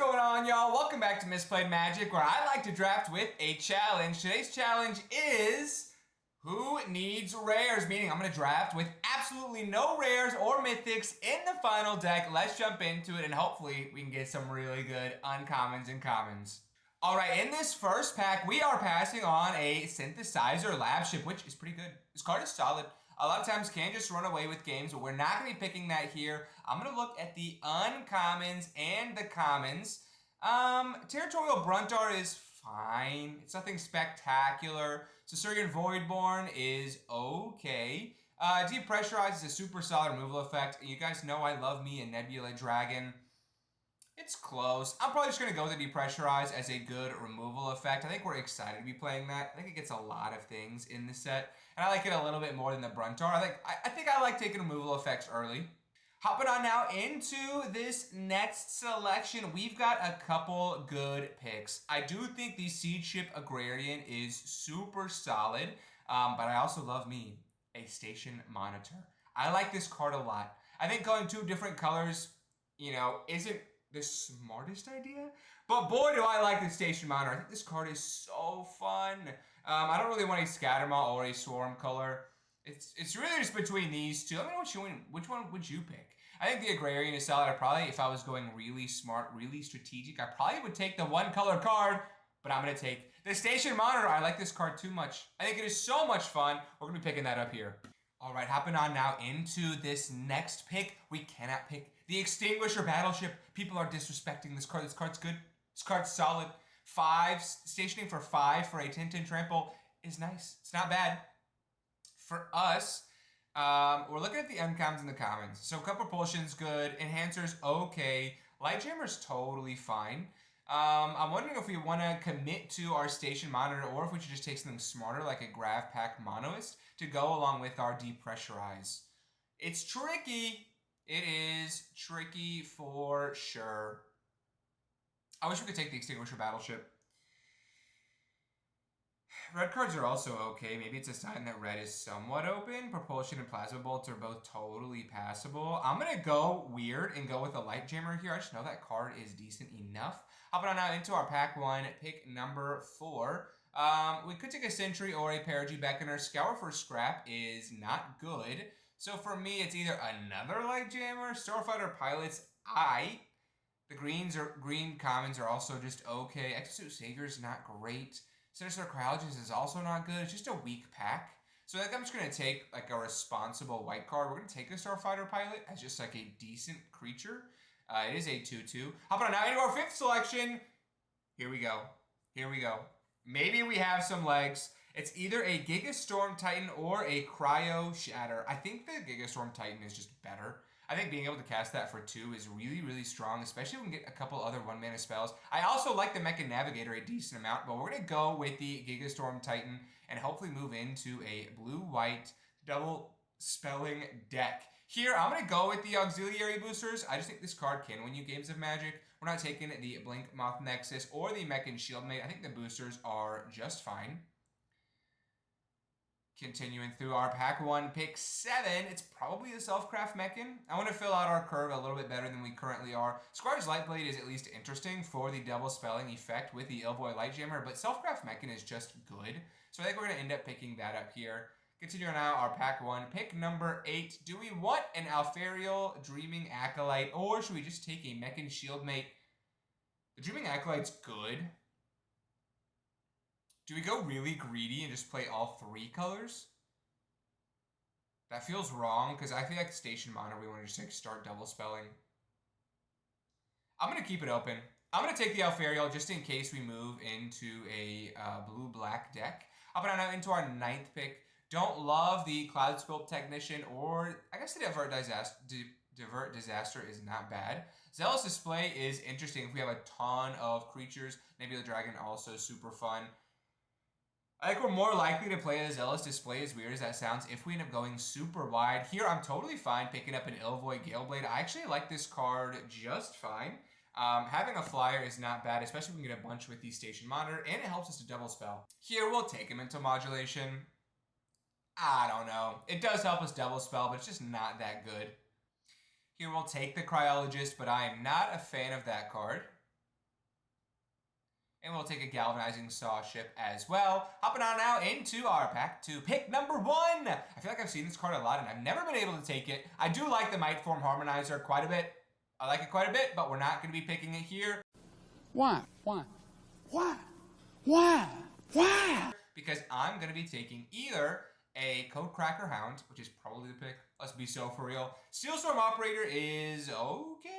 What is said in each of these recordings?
going on, y'all? Welcome back to Misplayed Magic, where I like to draft with a challenge. Today's challenge is who needs rares, meaning I'm going to draft with absolutely no rares or mythics in the final deck. Let's jump into it, and hopefully we can get some really good uncommons and commons. All right, in this first pack, we are passing on a Synthesizer Lab Ship, which is pretty good. This card is solid. A lot of times can just run away with games, but we're not going to be picking that here. I'm going to look at the uncommons and the commons. Territorial Bruntar is fine. It's nothing spectacular. Susurgent Voidborn is okay. Depressurize is a super solid removal effect. You guys know I love me a Nebula Dragon. It's close. I'm probably just going to go with the Depressurize as a good removal effect. I think we're excited to be playing that. I think it gets a lot of things in the set. And I like it a little bit more than the Bruntar. I think I like taking removal effects early. Hopping on now into this next selection, we've got a couple good picks. I do think the Siege Ship Agrarian is super solid, but I also love me a Station Monitor. I like this card a lot. I think going two different colors, isn't the smartest idea, but boy do I like the Station Monitor. I think this card is so fun. I don't really want a Scattermaw or a Swarm color. It's really just between these two. Let me know which one would you pick? I think the Agrarian is solid. If I was going really smart, really strategic, I probably would take the one color card, but I'm going to take the Station Monitor. I like this card too much. I think it is so much fun. We're going to be picking that up here. All right, hopping on now into this next pick. We cannot pick the Extinguisher Battleship. People are disrespecting this card. This card's good. This card's solid. 5, stationing for 5 for a 10/10 trample is nice. It's not bad. For us, we're looking at the uncommons and the commons. So Cup Propulsion's good. Enhancer's okay. Lightjammer's totally fine. I'm wondering if we want to commit to our Station Monitor or if we should just take something smarter like a Grav Pack Monoist to go along with our Depressurize. It's tricky. It is tricky for sure. I wish we could take the Extinguisher Battleship. Red cards are also okay. Maybe it's a sign that red is somewhat open. Propulsion and Plasma Bolts are both totally passable. I'm going to go weird and go with a Light Jammer here. I just know that card is decent enough. Hopping on now into our pack 1, pick number 4. We could take a Sentry or a Perigee Beckoner. Scour for Scrap is not good. So for me, it's either another Light Jammer, Starfighter Pilots, The green commons are also just okay. Exosuit Savior is not great. Sinister Cryologist is also not good. It's just a weak pack. So I think I'm just going to take like a responsible white card. We're going to take a Starfighter Pilot as just like a decent creature. It is a 2/2. Hopping on now into our 5th selection. Here we go. Maybe we have some legs. It's either a Gigastorm Titan or a Cryo Shatter. I think the Gigastorm Titan is just better. I think being able to cast that for 2 is really, really strong, especially if we can get a couple other 1-mana spells. I also like the Mecha Navigator a decent amount, but we're going to go with the Gigastorm Titan and hopefully move into a blue-white double spelling deck. Here, I'm going to go with the Auxiliary Boosters. I just think this card can win you games of Magic. We're not taking the Blink Moth Nexus or the Mech and Shieldmate. I think the boosters are just fine. Continuing through our pack 1, pick 7, it's probably a Selfcraft Mechan. I want to fill out our curve a little bit better than we currently are. Squire's Lightblade is at least interesting for the double spelling effect with the Illvoy Lightjammer, but Selfcraft Mechan is just good. So I think we're going to end up picking that up here. Continuing now our pack 1, pick number 8. Do we want an Alfarial Dreaming Acolyte, or should we just take a Mech and Shieldmate? The Dreaming Acolyte's good. Do we go really greedy and just play all 3 colors? That feels wrong, because I feel like Station Monitor, we want to just like start double spelling. I'm going to keep it open. I'm going to take the Alfarial just in case we move into a blue-black deck. I'll put on now into our 9th pick. Don't love the Cloud Sculpt Technician, or I guess the Divert Disaster is not bad. Zealous Display is interesting if we have a ton of creatures. Maybe the Dragon also super fun. I think we're more likely to play a Zealous Display, as weird as that sounds, if we end up going super wide. Here, I'm totally fine picking up an Illvoy Galeblade. I actually like this card just fine. Having a flyer is not bad, especially if we can get a bunch with the Station Monitor, and it helps us to double spell. Here, we'll take him into Modulation. I don't know. It does help us double spell, but it's just not that good. Here, we'll take the Cryologist, but I am not a fan of that card. And we'll take a galvanizing saw ship as well. Hopping on now into our pack 2 pick number 1. I feel like I've seen this card a lot and I've never been able to take it. I do like the Might Form Harmonizer quite a bit. I like it quite a bit, but we're not going to be picking it here. Why? Why? Why? Why? Why? Because I'm going to be taking either a Code Cracker Hound, which is probably the pick. Let's be so for real. Steel Storm Operator is okay.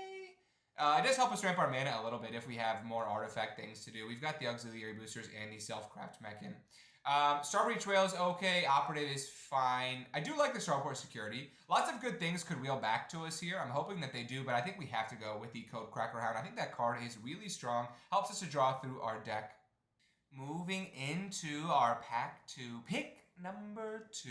It does help us ramp our mana a little bit if we have more artifact things to do. We've got the auxiliary boosters and the self-craft mechan. Starbreach Whale is okay. Operative is fine. I do like the Starport Security. Lots of good things could wheel back to us here. I'm hoping that they do, but I think we have to go with the Code Cracker Hound. I think that card is really strong. Helps us to draw through our deck. Moving into our pack 2 pick number 2.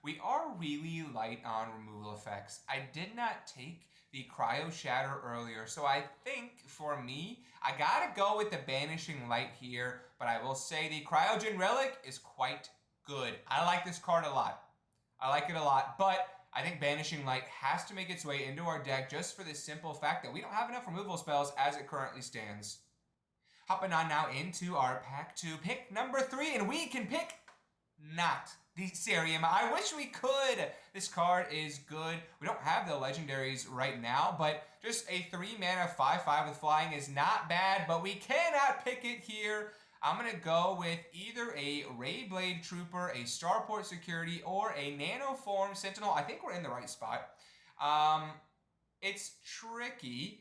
We are really light on removal effects. I did not take the Cryo Shatter earlier, so I think for me, I gotta go with the Banishing Light here, but I will say the Cryogen Relic is quite good. I like this card a lot. I like it a lot, but I think Banishing Light has to make its way into our deck just for the simple fact that we don't have enough removal spells as it currently stands. Hopping on now into our pack 2 pick number 3, and we can pick not the Cerium. I wish we could. This card is good. We don't have the legendaries right now, but just a 3 mana 5/5 with flying is not bad, but we cannot pick it here. I'm going to go with either a Rayblade Trooper, a Starport Security, or a Nanoform Sentinel. I think we're in the right spot. It's tricky.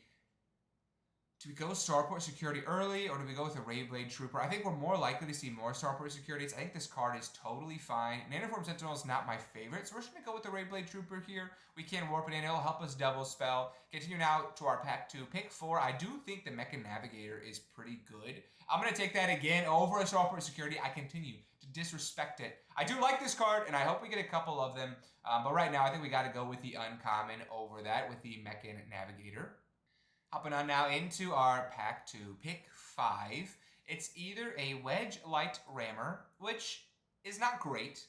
Do we go with Starport Security early, or do we go with a Rayblade Trooper? I think we're more likely to see more Starport Securities. I think this card is totally fine. Nanoform Sentinel is not my favorite, so we're just going to go with the Rayblade Trooper here. We can warp it in. It'll help us double spell. Continue now to our pack 2. Pick 4. I do think the Mecha Navigator is pretty good. I'm going to take that again over a Starport Security. I continue to disrespect it. I do like this card, and I hope we get a couple of them. But right now, I think we got to go with the uncommon over that with the Mecha Navigator. Hopping on now into our pack 2 pick 5. It's either a Wedge Light Rammer, which is not great.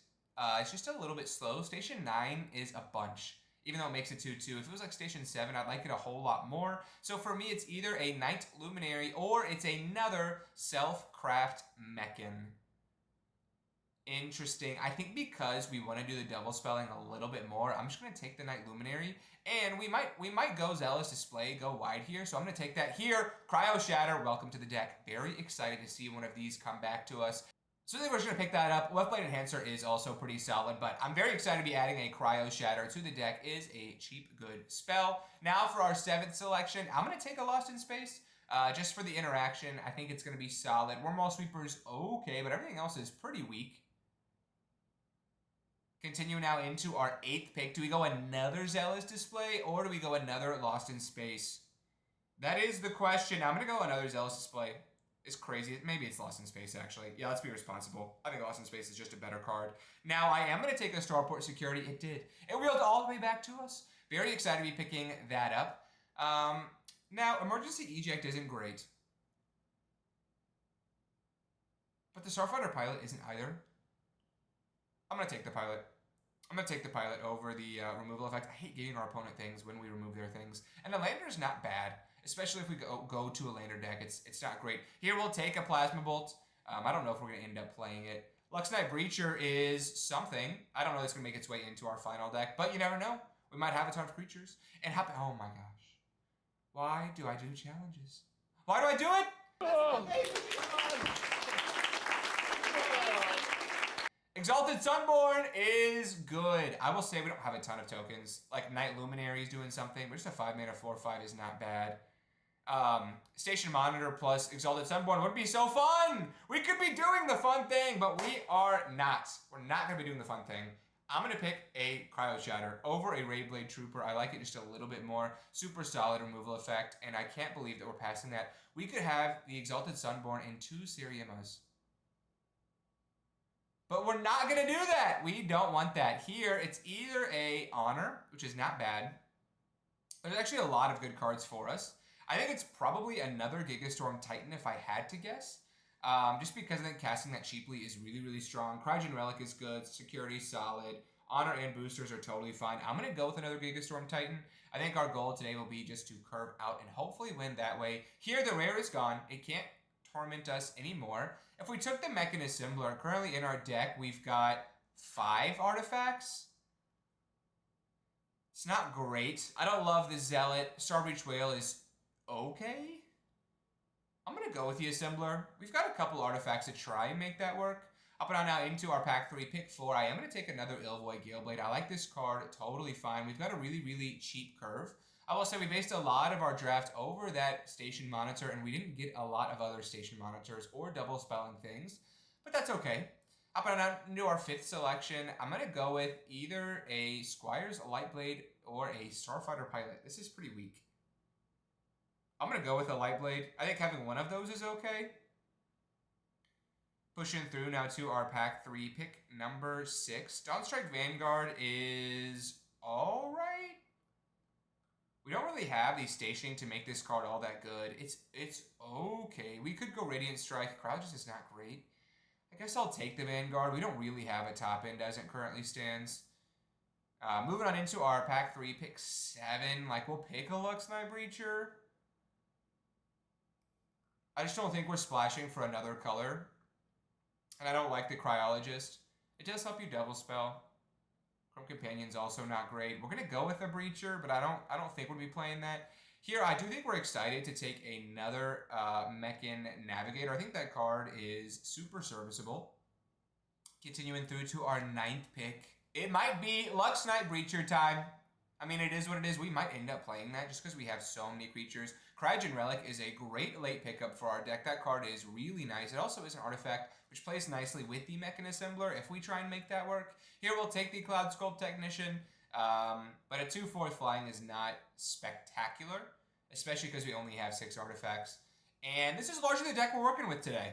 It's just a little bit slow. Station 9 is a bunch, even though it makes it 2/2. If it was like Station 7, I'd like it a whole lot more. So for me, it's either a Night Luminary or it's another Self-Craft Mechan. Interesting. I think because we want to do the double spelling a little bit more, I'm just going to take the Night Luminary, and we might go Zealous Display, go wide here, so I'm going to take that here. Cryo Shatter, welcome to the deck. Very excited to see one of these come back to us. So we're just going to pick that up. Wealthblade Enhancer is also pretty solid, but I'm very excited to be adding a Cryo Shatter to the deck. It is a cheap, good spell. Now for our 7th selection, I'm going to take a Lost in Space. Just for the interaction, I think it's going to be solid. Wormhole Sweeper's okay, but everything else is pretty weak. Continue now into our 8th pick. Do we go another Zealous Display, or do we go another Lost in Space? That is the question. I'm going to go another Zealous Display. It's crazy. Maybe it's Lost in Space, actually. Yeah, let's be responsible. I think Lost in Space is just a better card. Now, I am going to take a Starport Security. It did. It wheeled all the way back to us. Very excited to be picking that up. Now, Emergency Eject isn't great. But the Starfighter Pilot isn't either. I'm going to take the Pilot. I'm going to take the Pilot over the removal effect. I hate giving our opponent things when we remove their things. And the Lander is not bad, especially if we go to a Lander deck. It's not great. Here we'll take a Plasma Bolt. I don't know if we're going to end up playing it. Lux Knight Breacher is something. I don't know if it's going to make its way into our final deck, but you never know. We might have a ton of creatures. And happen. Oh my gosh. Why do I do challenges? Why do I do it? Oh. Exalted Sunborn is good. I will say we don't have a ton of tokens. Like Night Luminary is doing something, but just a 5 mana 4/5 is not bad. Station Monitor plus Exalted Sunborn would be so fun. We could be doing the fun thing, but we are not. We're not going to be doing the fun thing. I'm going to pick a Cryo Shatter over a Rayblade Trooper. I like it just a little bit more. Super solid removal effect, and I can't believe that we're passing that. We could have the Exalted Sunborn in 2 Ceriumas. But we're not going to do that. We don't want that. Here, it's either a Honor, which is not bad. There's actually a lot of good cards for us. I think it's probably another Gigastorm Titan if I had to guess. Just because I think casting that cheaply is really, really strong. Cryogen Relic is good. Security solid. Honor and boosters are totally fine. I'm going to go with another Gigastorm Titan. I think our goal today will be just to curve out and hopefully win that way. Here, the rare is gone. It can't torment us anymore. If we took the Mechan Assembler, currently in our deck, we've got 5 artifacts. It's not great. I don't love the Zealot. Starbreach Whale is okay. I'm going to go with the Assembler. We've got a couple artifacts to try and make that work. Up and on now into our pack 3, pick 4. I am going to take another Ilvoy Galeblade. I like this card totally fine. We've got a really, really cheap curve. I will say we based a lot of our draft over that Station Monitor, and we didn't get a lot of other Station Monitors or double spelling things, but that's okay. Up and on into our 5th selection, I'm going to go with either a Squire's Lightblade or a Starfighter Pilot. This is pretty weak. I'm going to go with a Lightblade. I think having one of those is okay. Pushing through now to our pack 3, pick number 6. Dawnstrike Vanguard is alright. We don't really have the stationing to make this card all that good. It's okay. We could go Radiant Strike. Cryogeist is not great. I guess I'll take the Vanguard. We don't really have a top end as it currently stands. Moving on into our pack 3, pick 7. Like, we'll pick a Lux Night Breacher. I just don't think we're splashing for another color. And I don't like the Cryologist. It does help you double spell. Chrome Companion's also not great. We're going to go with a Breacher, but I don't think we'll be playing that. Here, I do think we're excited to take another Mechan Navigator. I think that card is super serviceable. Continuing through to our 9th pick. It might be Lux Night Breacher time. I mean, it is what it is. We might end up playing that just because we have so many creatures. Cryogen Relic is a great late pickup for our deck. That card is really nice. It also is an artifact which plays nicely with the Mechan Assembler if we try and make that work. Here we'll take the Cloud Sculpt Technician, but a 2/4 flying is not spectacular, especially because we only have 6 artifacts. And this is largely the deck we're working with today.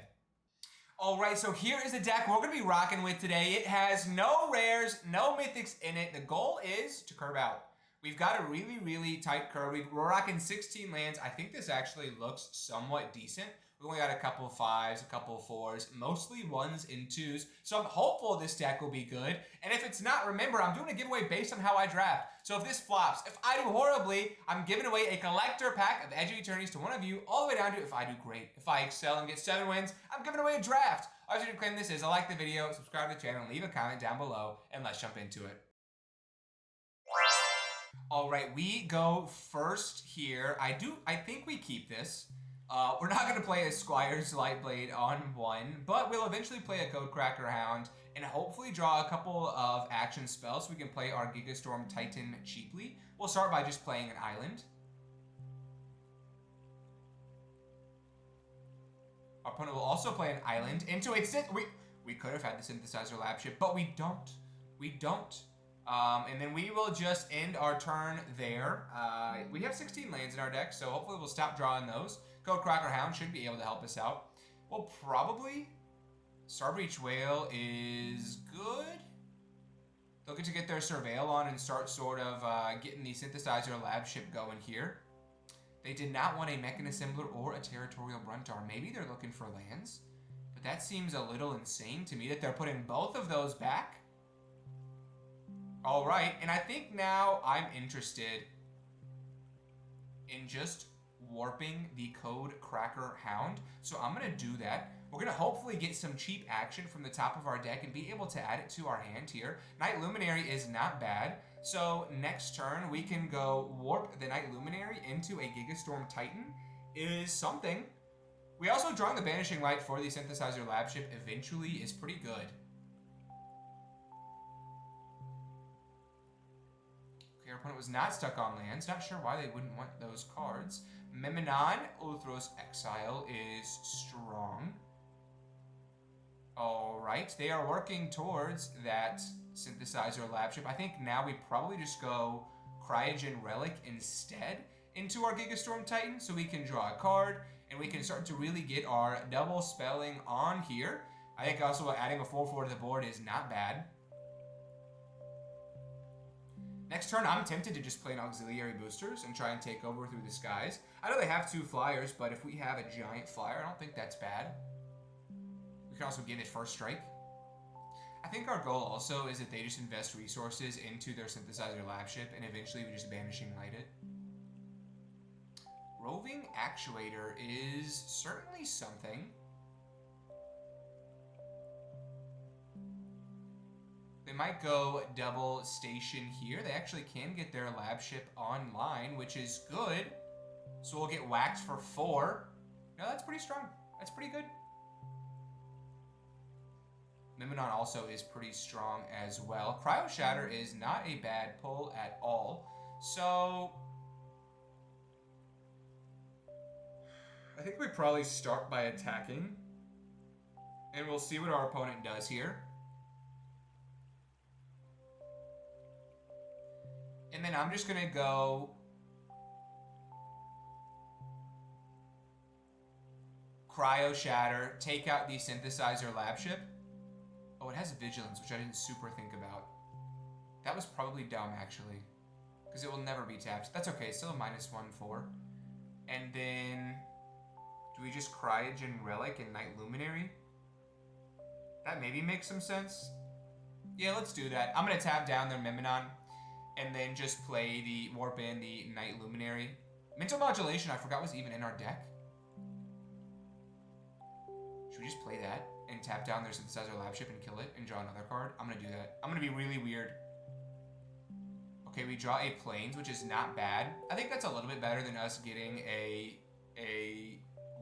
Alright, so here is the deck we're going to be rocking with today. It has no rares, no mythics in it. The goal is to curve out. We've got a really, really tight curve. We're rocking 16 lands. I think this actually looks somewhat decent. We only got a couple of 5s, a couple of 4s, mostly 1s and 2s. So I'm hopeful this deck will be good. And if it's not, remember, I'm doing a giveaway based on how I draft. So if this flops, if I do horribly, I'm giving away a collector pack of Edge of Eternities to one of you, all the way down to if I do great. If I excel and get 7 wins, I'm giving away a draft. All you have to claim this is, like the video, subscribe to the channel, leave a comment down below, and let's jump into it. All right, we go first here. I think we keep this. We're not going to play a Squire's Lightblade on 1, but we'll eventually play a Codecracker Hound and hopefully draw a couple of action spells so we can play our Gigastorm Titan cheaply. We'll start by just playing an island. Our opponent will also play an island into a... We could have had the Synthesizer Lab Ship, but we don't. We don't. And then we will just end our turn there. We have 16 lands in our deck, so hopefully we'll stop drawing those. Codecracker Hound should be able to help us out. Well, probably Starbreach Whale is good. They'll get to get their Surveil on and start sort of getting the Synthesizer Lab Ship going here. They did not want a Mechan Assembler or a Territorial Bruntar. Maybe they're looking for lands, but that seems a little insane to me that they're putting both of those back. All right, and I think now I'm interested in just warping the Codecracker Hound. So I'm going to do that. We're going to hopefully get some cheap action from the top of our deck and be able to add it to our hand here. Night Luminary is not bad. So next turn, we can go warp the Night Luminary into a Gigastorm Titan is something. We also drawing the Banishing Light for the Synthesizer Lab Ship eventually is pretty good. Our opponent was not stuck on lands. Not sure why they wouldn't want those cards. Meminon, Uthros Exile is strong. Alright, they are working towards that Synthesizer Lab Ship. I think now we probably just go Cryogen Relic instead into our Gigastorm Titan so we can draw a card and we can start to really get our double spelling on here. I think also adding a 4/4 to the board is not bad. Next turn, I'm tempted to just play an Auxiliary Boosters and try and take over through the skies. I know they have 2 flyers, but if we have a giant flyer, I don't think that's bad. We can also give it first strike. I think our goal also is that they just invest resources into their Synthesizer Lab Ship, and eventually we just Banishing Light it. Roving roving actuator is certainly something. They might go double station here. They actually can get their lab ship online, which is good. So we'll get waxed for 4. No, that's pretty strong. That's pretty good. Miminon also is pretty strong as well. Cryo Shatter is not a bad pull at all. So I think we probably start by attacking. And we'll see what our opponent does here. And then I'm just going to go Cryo Shatter, take out the Synthesizer Lab Ship. Oh, it has Vigilance, which I didn't super think about. That was probably dumb, actually. Because it will never be tapped. That's okay, still a -1/4. And then do we just Cryogen Relic and Night Luminary? That maybe makes some sense. Yeah, let's do that. I'm going to tap down their Miminon and then just play the Warp in the Night Luminary. Mental Modulation, I forgot, was even in our deck. Should we just play that and tap down their Synthesizer Lab Ship and kill it and draw another card? I'm going to do that. I'm going to be really weird. Okay, we draw a Plains, which is not bad. I think that's a little bit better than us getting a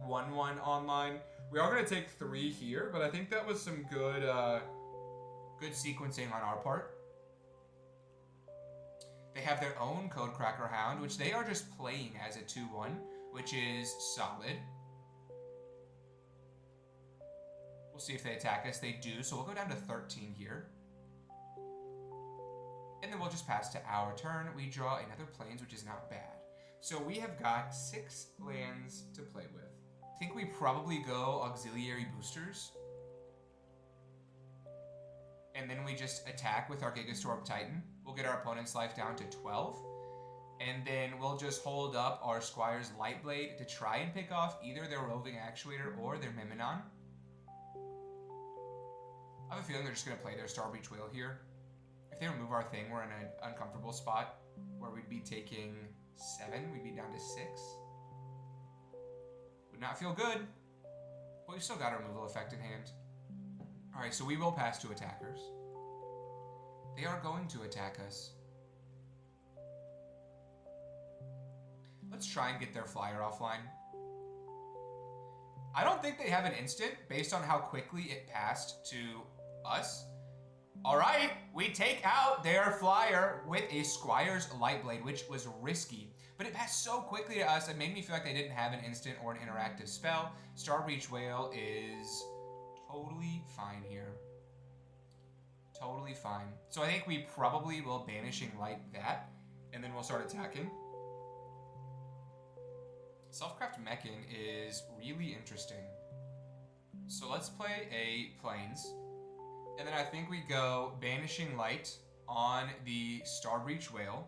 1/1 online. We are going to take 3 here, but I think that was some good good sequencing on our part. They have their own Codecracker Hound, which they are just playing as a 2/1, which is solid. We'll see if they attack us. They do, so we'll go down to 13 here. And then we'll just pass to our turn. We draw another Plains, which is not bad. So we have got 6 lands to play with. I think we probably go Auxiliary Boosters. And then we just attack with our Gigastorm Titan. We'll get our opponent's life down to 12. And then we'll just hold up our Squire's Lightblade to try and pick off either their Roving Actuator or their Miminon. I have a feeling they're just going to play their Starbreach Whale here. If they remove our thing, we're in an uncomfortable spot where we'd be taking 7. We'd be down to 6. Would not feel good, but we've still got a removal effect in hand. Alright, so we will pass to attackers. They are going to attack us. Let's try and get their flyer offline. I don't think they have an instant based on how quickly it passed to us. Alright, we take out their flyer with a Squire's Lightblade, which was risky. But it passed so quickly to us, it made me feel like they didn't have an instant or an interactive spell. Starbreach Whale is totally fine here. Totally fine. So I think we probably will Banishing Light that, and then we'll start attacking. Selfcraft Mechan is really interesting. So let's play a Plains. And then I think we go Banishing Light on the Starbreach Whale.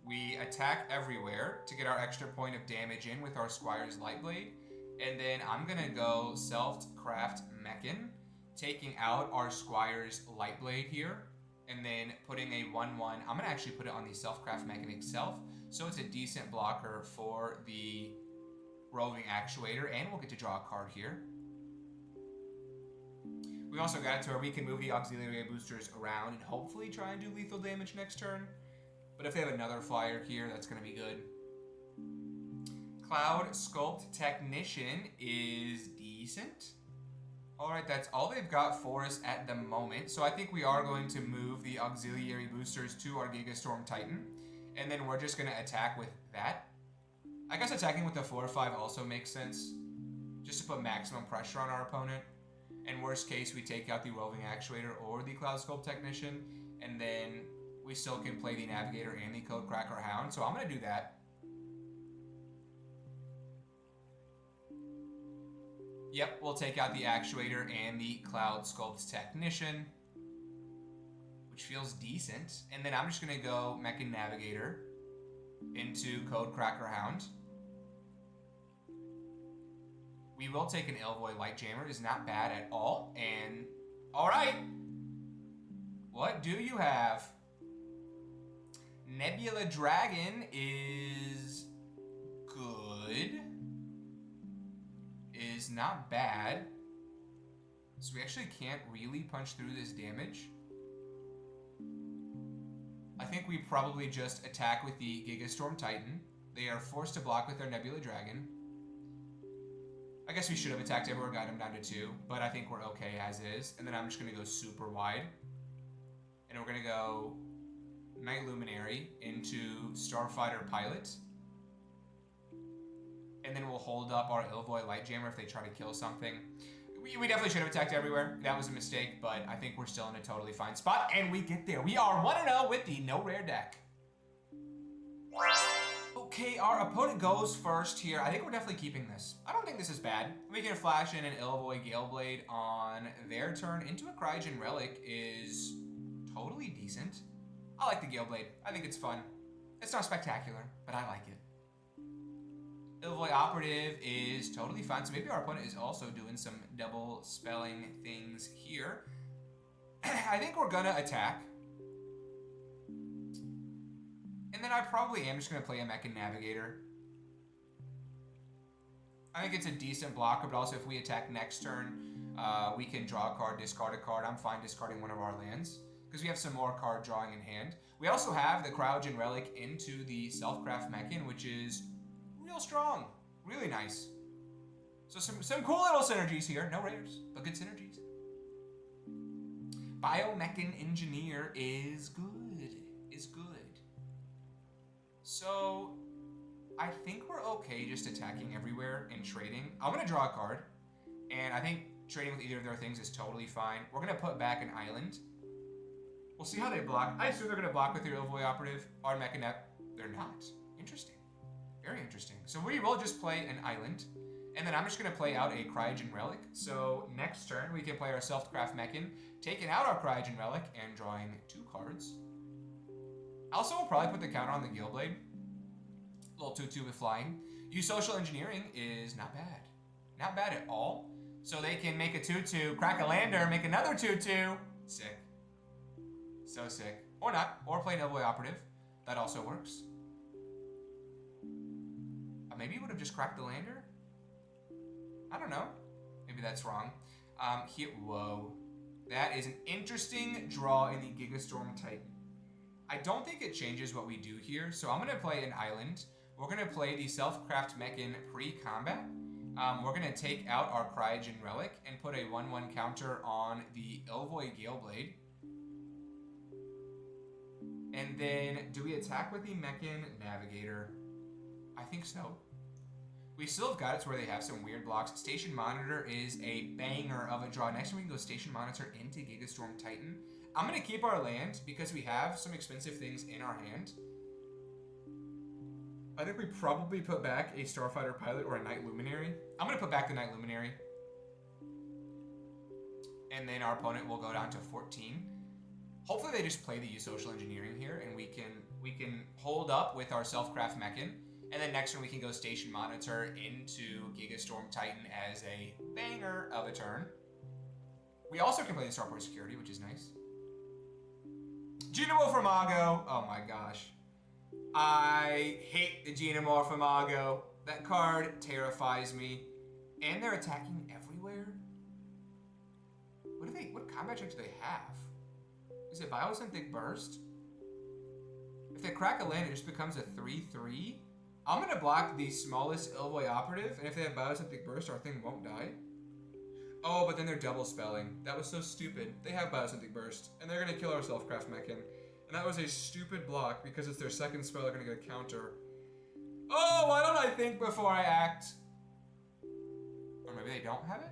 We attack everywhere to get our extra point of damage in with our Squire's Lightblade. And then I'm going to go Selfcraft Mechan, taking out our Squire's Lightblade here. And then putting a 1/1. I'm going to actually put it on the Selfcraft Mechan itself. So it's a decent blocker for the Roving Actuator. And we'll get to draw a card here. We also got it to where we can move the Auxiliary Boosters around and hopefully try and do lethal damage next turn. But if they have another flyer here, that's going to be good. Cloud Sculpt Technician is decent. Alright, that's all they've got for us at the moment. So I think we are going to move the Auxiliary Boosters to our Gigastorm Titan. And then we're just going to attack with that. I guess attacking with the 4/5 also makes sense. Just to put maximum pressure on our opponent. And worst case, we take out the Roving Actuator or the Cloud Sculpt Technician. And then we still can play the Navigator and the Codecracker Hound. So I'm going to do that. Yep, we'll take out the Actuator and the Cloud Sculpt Technician, which feels decent. And then I'm just going to go Mechan Navigator into Codecracker Hound. We will take an Elvoy Lightjammer. It is not bad at all. And, alright. What do you have? Nebula Dragon is good is not bad. So we actually can't really punch through this damage. I think we probably just attack with the Gigastorm Titan. They are forced to block with their Nebula Dragon. I guess we should have attacked everywhere, got him down to 2, but I think we're okay as is. And then I'm just going to go super wide. And we're going to go Night Luminary into Starfighter Pilot. And then we'll hold up our Ilvoy Light Jammer if they try to kill something. We definitely should have attacked everywhere. That was a mistake, but I think we're still in a totally fine spot. And we get there. We are 1-0 with the no rare deck. Okay, our opponent goes first here. I think we're definitely keeping this. I don't think this is bad. We can flash in an Ilvoy Galeblade on their turn into a Cryogen Relic is totally decent. I like the Galeblade. I think it's fun. It's not spectacular, but I like it. Ilvoy Operative is totally fine, so maybe our opponent is also doing some double spelling things here. I think we're gonna attack. And then I probably am just gonna play a Mechan Navigator. I think it's a decent blocker, but also if we attack next turn, we can draw a card, discard a card. I'm fine discarding one of our lands, because we have some more card drawing in hand. We also have the Cryogen Relic into the Self-Craft Mechan, which is real strong. Really nice. So some cool little synergies here. No rares, but good synergies. Biomechan Engineer is good. Is good. So I think we're okay just attacking everywhere and trading. I'm going to draw a card. And I think trading with either of their things is totally fine. We're going to put back an island. We'll see how they block. I assume they're going to block with their Ilvoy Operative. Our Mechanep. They're not. Interesting. Very interesting. So we will just play an island. And then I'm just going to play out a Cryogen Relic. So next turn, we can play our Self-Craft Mechan, taking out our Cryogen Relic, and drawing 2 cards. Also, we'll probably put the counter on the Galeblade. Little 2-2 with flying. Use Social Engineering is not bad. Not bad at all. So they can make a 2-2, crack a lander, make another 2-2. Sick. So sick. Or not. Or play an Ilvoy Operative. That also works. Maybe he would have just cracked the lander? I don't know. Maybe that's wrong. Whoa. That is an interesting draw in the Gigastorm Titan. I don't think it changes what we do here, so I'm going to play an island. We're going to play the Self-Craft Mechan pre-combat. We're going to take out our Cryogen Relic and put a 1-1 counter on the Ilvoy Galeblade. And then, do we attack with the Mechan Navigator? I think so. We still have got it to where they have some weird blocks. Station Monitor is a banger of a draw. Next time we can go Station Monitor into Gigastorm Titan. I'm going to keep our land because we have some expensive things in our hand. I think we probably put back a Starfighter Pilot or a Night Luminary. I'm going to put back the Night Luminary. And then our opponent will go down to 14. Hopefully they just play the Social Engineering here and we can hold up with our Self-Craft Mechan. And then next turn we can go Station Monitor into Gigastorm Titan as a banger of a turn. We also can play the Starport Security, which is nice. Geomorphomago. Oh my gosh. I hate the Geomorphomago. That card terrifies me. And they're attacking everywhere? What combat check do they have? Is it Biosynthetic Burst? If they crack a land, it just becomes a 3-3. I'm going to block the smallest Ilvoy Operative, and if they have Biosynthetic Burst, our thing won't die. Oh, but then they're double spelling. That was so stupid. They have Biosynthetic Burst, and they're going to kill our Self-Craft Mechan. And that was a stupid block, because it's their second spell, they're going to get a counter. Oh, why don't I think before I act? Or maybe they don't have it?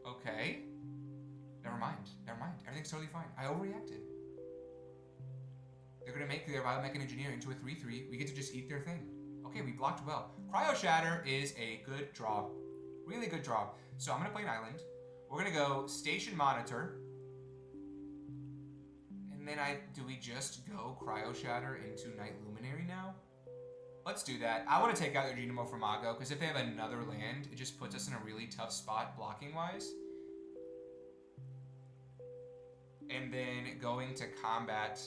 Okay. Never mind. Everything's totally fine. I overreacted. They're going to make their Biomechan Engineer into a 3-3. We get to just eat their thing. Okay, we blocked well. Cryo Shatter is a good draw. Really good draw. So I'm going to play an island. We're going to go Station Monitor. And then do we just go Cryo Shatter into Night Luminary now? Let's do that. I want to take out their Geomorphomago, because if they have another land, it just puts us in a really tough spot blocking-wise. And then going to combat,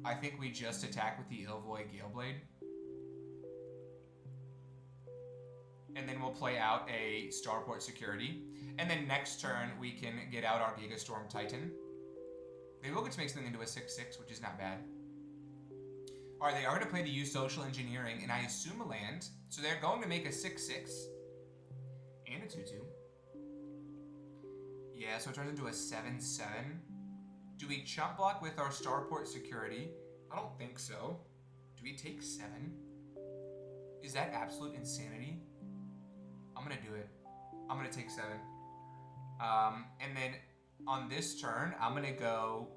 I think we just attack with the Ilvoy Galeblade. then we'll play out a Starport Security. And then next turn, we can get out our Gigastorm Titan. They will get to make something into a 6/6, which is not bad. Alright, they are going to play to use Social Engineering, and I assume a land. So they're going to make a 6/6 and a 2/2. Yeah, so it turns into a 7/7. Do we chump block with our Starport Security? I don't think so. Do we take 7? Is that absolute insanity? I'm going to do it. I'm going to take 7. And then on this turn, I'm going to go...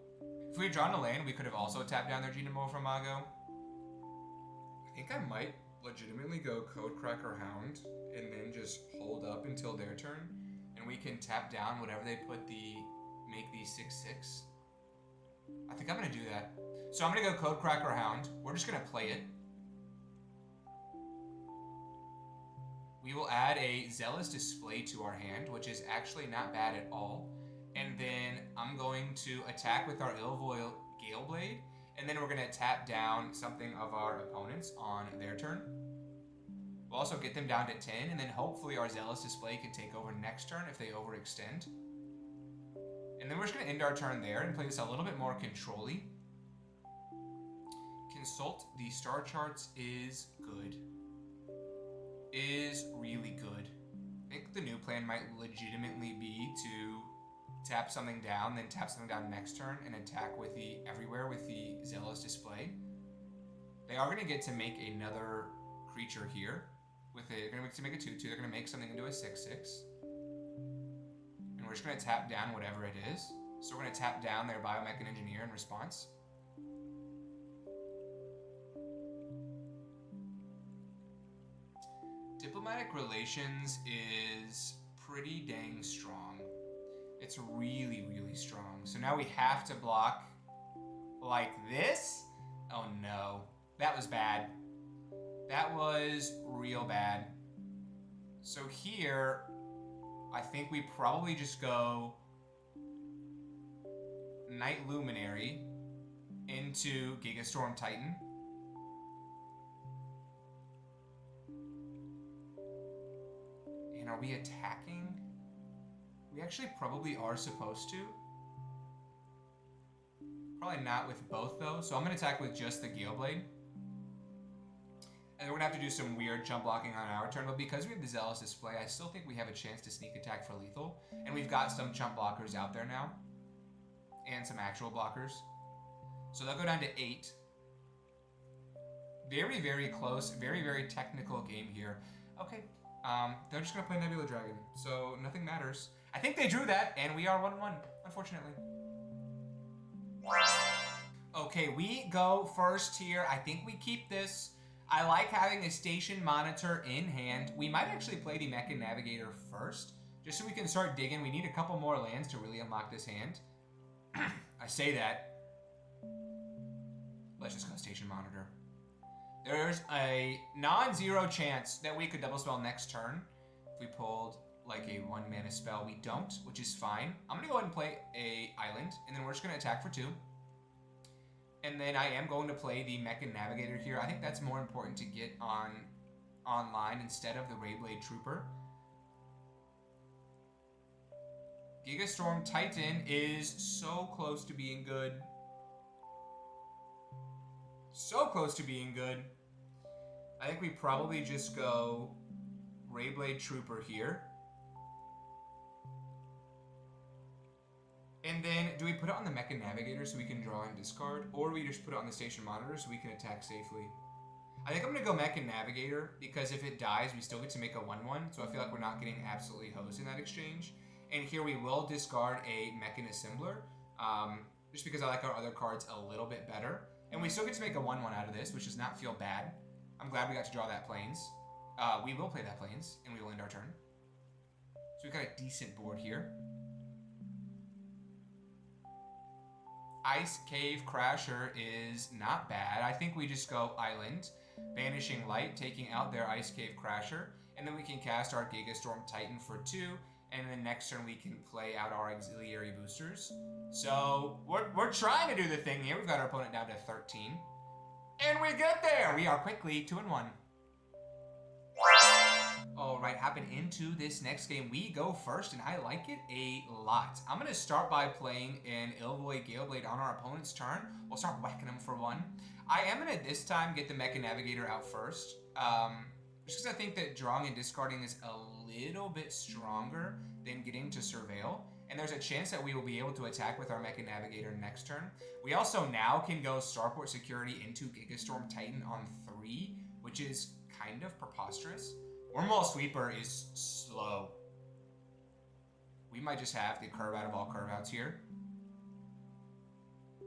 If we had drawn a land, we could have also tapped down their Genimo from Mago. I think I might legitimately go Codecracker Hound and then just hold up until their turn. And we can tap down whatever they put make these 6/6. I think I'm going to do that. So I'm going to go Codecracker Hound. We're just going to play it. We will add a Zealous Display to our hand, which is actually not bad at all. And then I'm going to attack with our Ilvoil Galeblade. And then we're going to tap down something of our opponents on their turn. We'll also get them down to 10. And then hopefully our Zealous Display can take over next turn if they overextend. And then we're just going to end our turn there and play this a little bit more control-y. Consult the star charts is good. Is really good. I think the new plan might legitimately be to tap something down, then tap something down next turn, and attack with the everywhere with the Zealous Display. They are going to get to make another creature here. They're going to make a 2/2. They're going to make something into a 6/6. And we're just going to tap down whatever it is. So we're going to tap down their Biomech and Engineer in response. Diplomatic relations is pretty dang strong. It's really, really strong. So now we have to block like this. Oh no, that was bad. That was real bad. So here, I think we probably just go Night Luminary into Gigastorm Titan. And are we attacking? We actually probably are supposed to. Probably not with both though. So I'm going to attack with just the Galeblade. And we're going to have to do some weird jump blocking on our turn. But because we have the Zealous Display, I still think we have a chance to sneak attack for lethal. And we've got some jump blockers out there now. And some actual blockers. So they'll go down to 8. Very, very close. Very, very technical game here. Okay. They're just going to play Nebula Dragon. So nothing matters. I think they drew that, and we are 1-1, unfortunately. Okay, we go first here. I think we keep this. I like having a station monitor in hand. We might actually play the Mechan Navigator first, just so we can start digging. We need a couple more lands to really unlock this hand. I say that. Let's just go station monitor. There's a non-zero chance that we could double spell next turn. If we pulled like a 1-mana spell, we don't, which is fine. I'm going to go ahead and play a island, and then we're just going to attack for 2. And then I am going to play the Mechan Navigator here. I think that's more important to get online instead of the Rayblade Trooper. Gigastorm Titan is so close to being good. So close to being good. I think we probably just go Rayblade Trooper here. And then, do we put it on the Mechan Navigator so we can draw and discard? Or do we just put it on the Station Monitor so we can attack safely? I think I'm going to go Mechan Navigator, because if it dies, we still get to make a 1/1. So I feel like we're not getting absolutely hosed in that exchange. And here we will discard a Mechan Assembler, just because I like our other cards a little bit better. And we still get to make a 1/1 out of this, which does not feel bad. I'm glad we got to draw that Plains. We will play that Plains, and we will end our turn. So we've got a decent board here. Ice Cave Crasher is not bad. I think we just go Island, Banishing Light, taking out their Ice Cave Crasher, and then we can cast our Gigastorm Titan for 2, and then next turn we can play out our Auxiliary Boosters. So we're trying to do the thing here. We've got our opponent down to 13. And we get there! We are quickly 2-1. All right, hopping into this next game, we go first, and I like it a lot. I'm going to start by playing an Illvoid Galeblade on our opponent's turn. We'll start whacking them for one. I am going to this time get the Mecha Navigator out first, just because I think that drawing and discarding is a little bit stronger than getting to Surveil. And there's a chance that we will be able to attack with our Mecha Navigator next turn. We also now can go Starport Security into Gigastorm Titan on 3, which is kind of preposterous. Wormhole Sweeper is slow. We might just have the curve out of all curve outs here.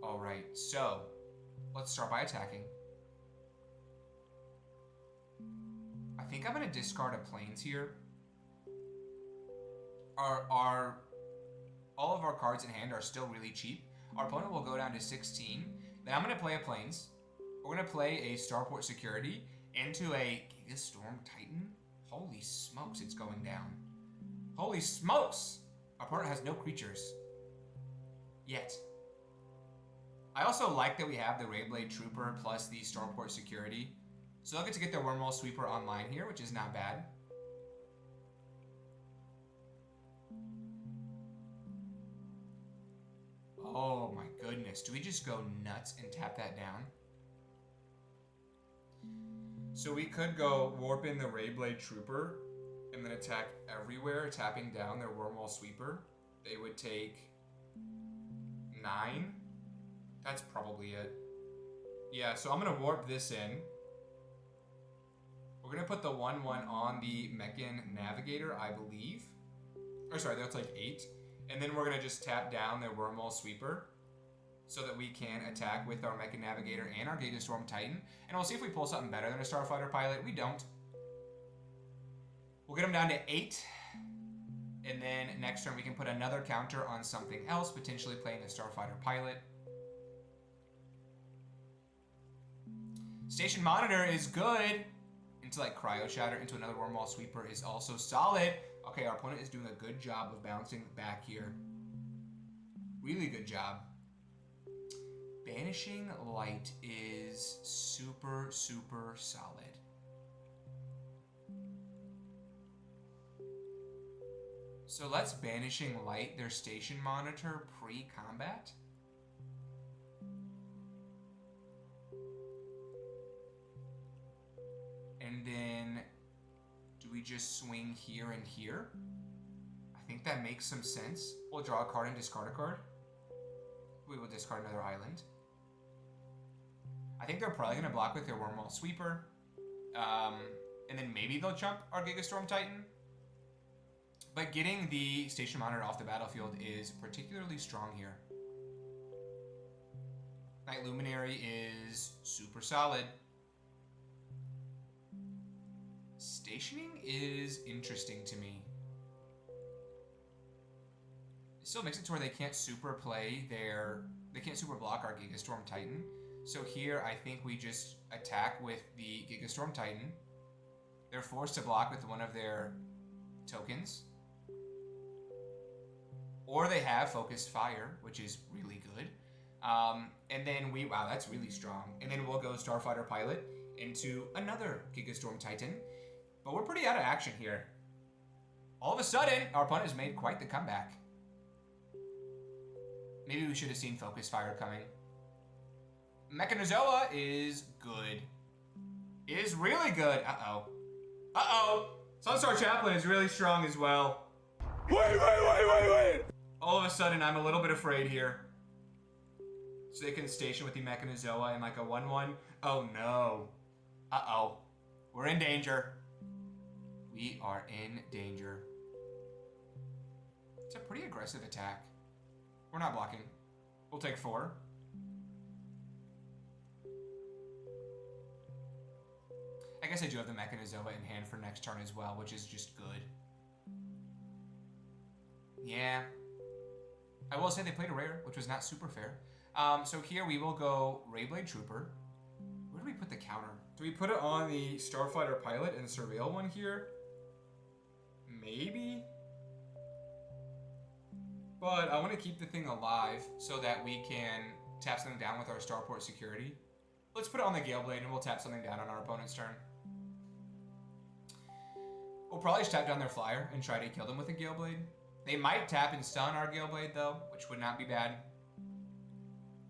Alright, so let's start by attacking. I think I'm going to discard a Plains here. All of our cards in hand are still really cheap. Our opponent will go down to 16. Then I'm going to play a Plains. We're going to play a Starport Security into a Gigastorm Titan. Holy smokes, it's going down. Holy smokes! Our opponent has no creatures. Yet. I also like that we have the Rayblade Trooper plus the Starport Security. So they'll get to get their Wormhole Sweeper online here, which is not bad. Oh my goodness. Do we just go nuts and tap that down? So we could go warp in the Rayblade Trooper and then attack everywhere, tapping down their Wormhole Sweeper. They would take 9. That's probably it. Yeah, so I'm going to warp this in. We're going to put the 1/1 on the Mechan Navigator, I believe. Or sorry, that's like 8. And then we're going to just tap down their Wormhole Sweeper so that we can attack with our Mecha Navigator and our Gigastorm Titan. And we'll see if we pull something better than a Starfighter Pilot. We don't. We'll get them down to 8. And then next turn we can put another counter on something else, potentially playing a Starfighter Pilot. Station Monitor is good. Into like Cryo Shatter, into another Wormhole Sweeper is also solid. Okay, our opponent is doing a good job of bouncing back here. Really good job. Banishing Light is super, super solid. So let's Banishing Light their Station Monitor pre-combat. And then, do we just swing here and here? I think that makes some sense. We'll draw a card and discard a card. We will discard another island. I think they're probably going to block with their Wormhole Sweeper. And then maybe they'll jump our Gigastorm Titan. But getting the Station Monitor off the battlefield is particularly strong here. Night Luminary is super solid. Stationing is interesting to me. It still makes it to where they can't super play they can't super block our Gigastorm Titan. So here I think we just attack with the Gigastorm Titan. They're forced to block with one of their tokens. Or they have Focused Fire, which is really good. And then wow, that's really strong. And then we'll go Starfighter Pilot into another Gigastorm Titan. But we're pretty out of action here. All of a sudden, our opponent has made quite the comeback. Maybe we should have seen Focus Fire coming. Mechanozoa is good. Is really good. Uh-oh. Uh-oh. Sunstar Chaplain is really strong as well. Wait. All of a sudden, I'm a little bit afraid here. So they can station with the Mechanozoa in like a 1/1. Oh no. Uh-oh. We're in danger. We are in danger. It's a pretty aggressive attack. We're not blocking. We'll take 4. I guess I do have the Mechanozoa in hand for next turn as well, which is just good. Yeah. I will say they played a rare, which was not super fair. So here we will go Rayblade Trooper. Where do we put the counter? Do we put it on the Starfighter Pilot and Surveil one here? Maybe? But I want to keep the thing alive so that we can tap something down with our Starport Security. Let's put it on the Galeblade and we'll tap something down on our opponent's turn. We'll probably just tap down their flyer and try to kill them with a Gale Blade. They might tap and stun our Gale Blade though, which would not be bad.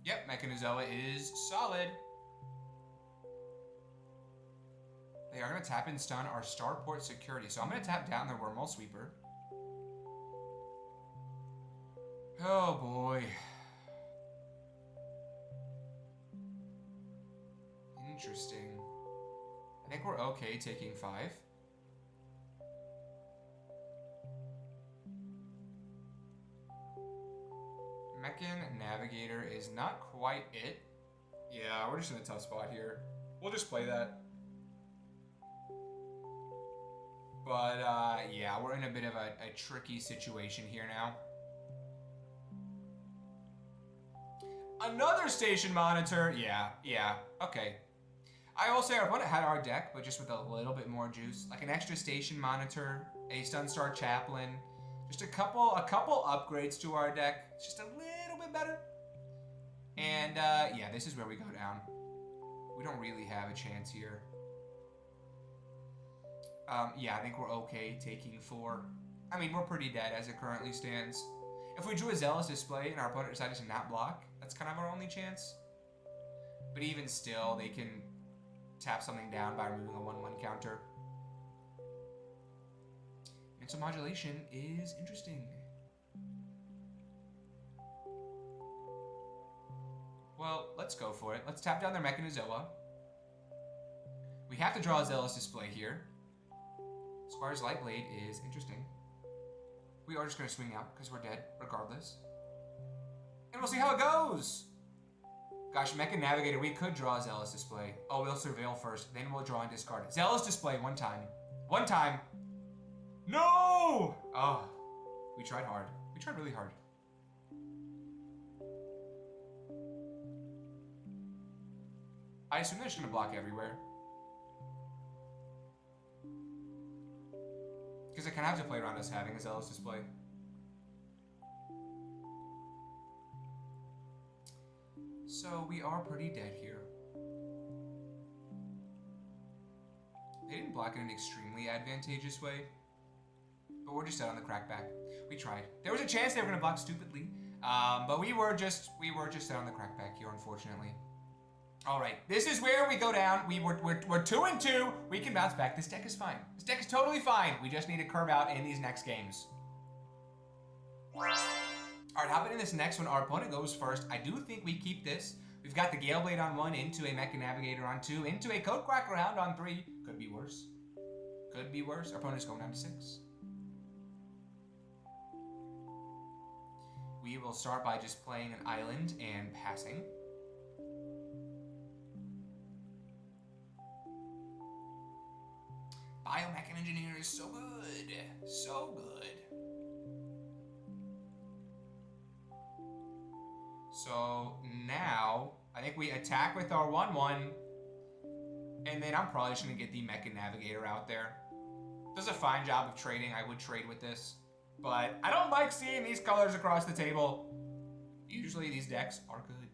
Yep, Mechanizoa is solid. They are going to tap and stun our Starport Security. So I'm going to tap down their Wormhole Sweeper. Oh boy. Interesting. I think we're okay taking 5. Mechan Navigator is not quite it. Yeah, we're just in a tough spot here. We'll just play that. But, yeah, we're in a bit of a tricky situation here now. Another station monitor. Yeah, okay. I will say our opponent had our deck, but just with a little bit more juice. Like an extra station monitor, a Sunstar Chaplain, just a couple upgrades to our deck. Just a little bit better. And, yeah, this is where we go down. We don't really have a chance here. Yeah, I think we're okay taking 4. I mean, we're pretty dead as it currently stands. If we drew a Zealous Display and our opponent decided to not block, that's kind of our only chance. But even still, they can tap something down by removing a 1/1 counter. And so modulation is interesting. Well, let's go for it. Let's tap down their Mechanizoa. We have to draw a Zealous Display here. Squire's Lightblade is interesting. We are just going to swing out because we're dead regardless. And we'll see how it goes. Gosh, Mechan Navigator, we could draw a Zealous Display. Oh, we'll Surveil first, then we'll draw and discard it. Zealous Display one time. One time. No! Oh, we tried hard. We tried really hard. I assume they're just going to block everywhere. Because I kind of have to play around us having a Zealous Display. So we are pretty dead here. They didn't block in an extremely advantageous way. But we're just out on the crackback. We tried. There was a chance they were going to block stupidly. But we were just out on the crackback here, unfortunately. All right, this is where we go down. We're 2-2. We can bounce back. This deck is fine. This deck is totally fine. We just need to curb out in these next games. All right, hopping in this next one. Our opponent goes first. I do think we keep this. We've got the Gale Blade on 1, into a Mechan Navigator on 2, into a Code Cracker Hound on 3. Could be worse. Could be worse. Our opponent's going down to 6. We will start by just playing an island and passing. Biomech Engineer is so good. So good. So now, I think we attack with our 1/1. And then I'm probably just going to get the Mechan Navigator out there. Does a fine job of trading. I would trade with this. But I don't like seeing these colors across the table. Usually these decks are good.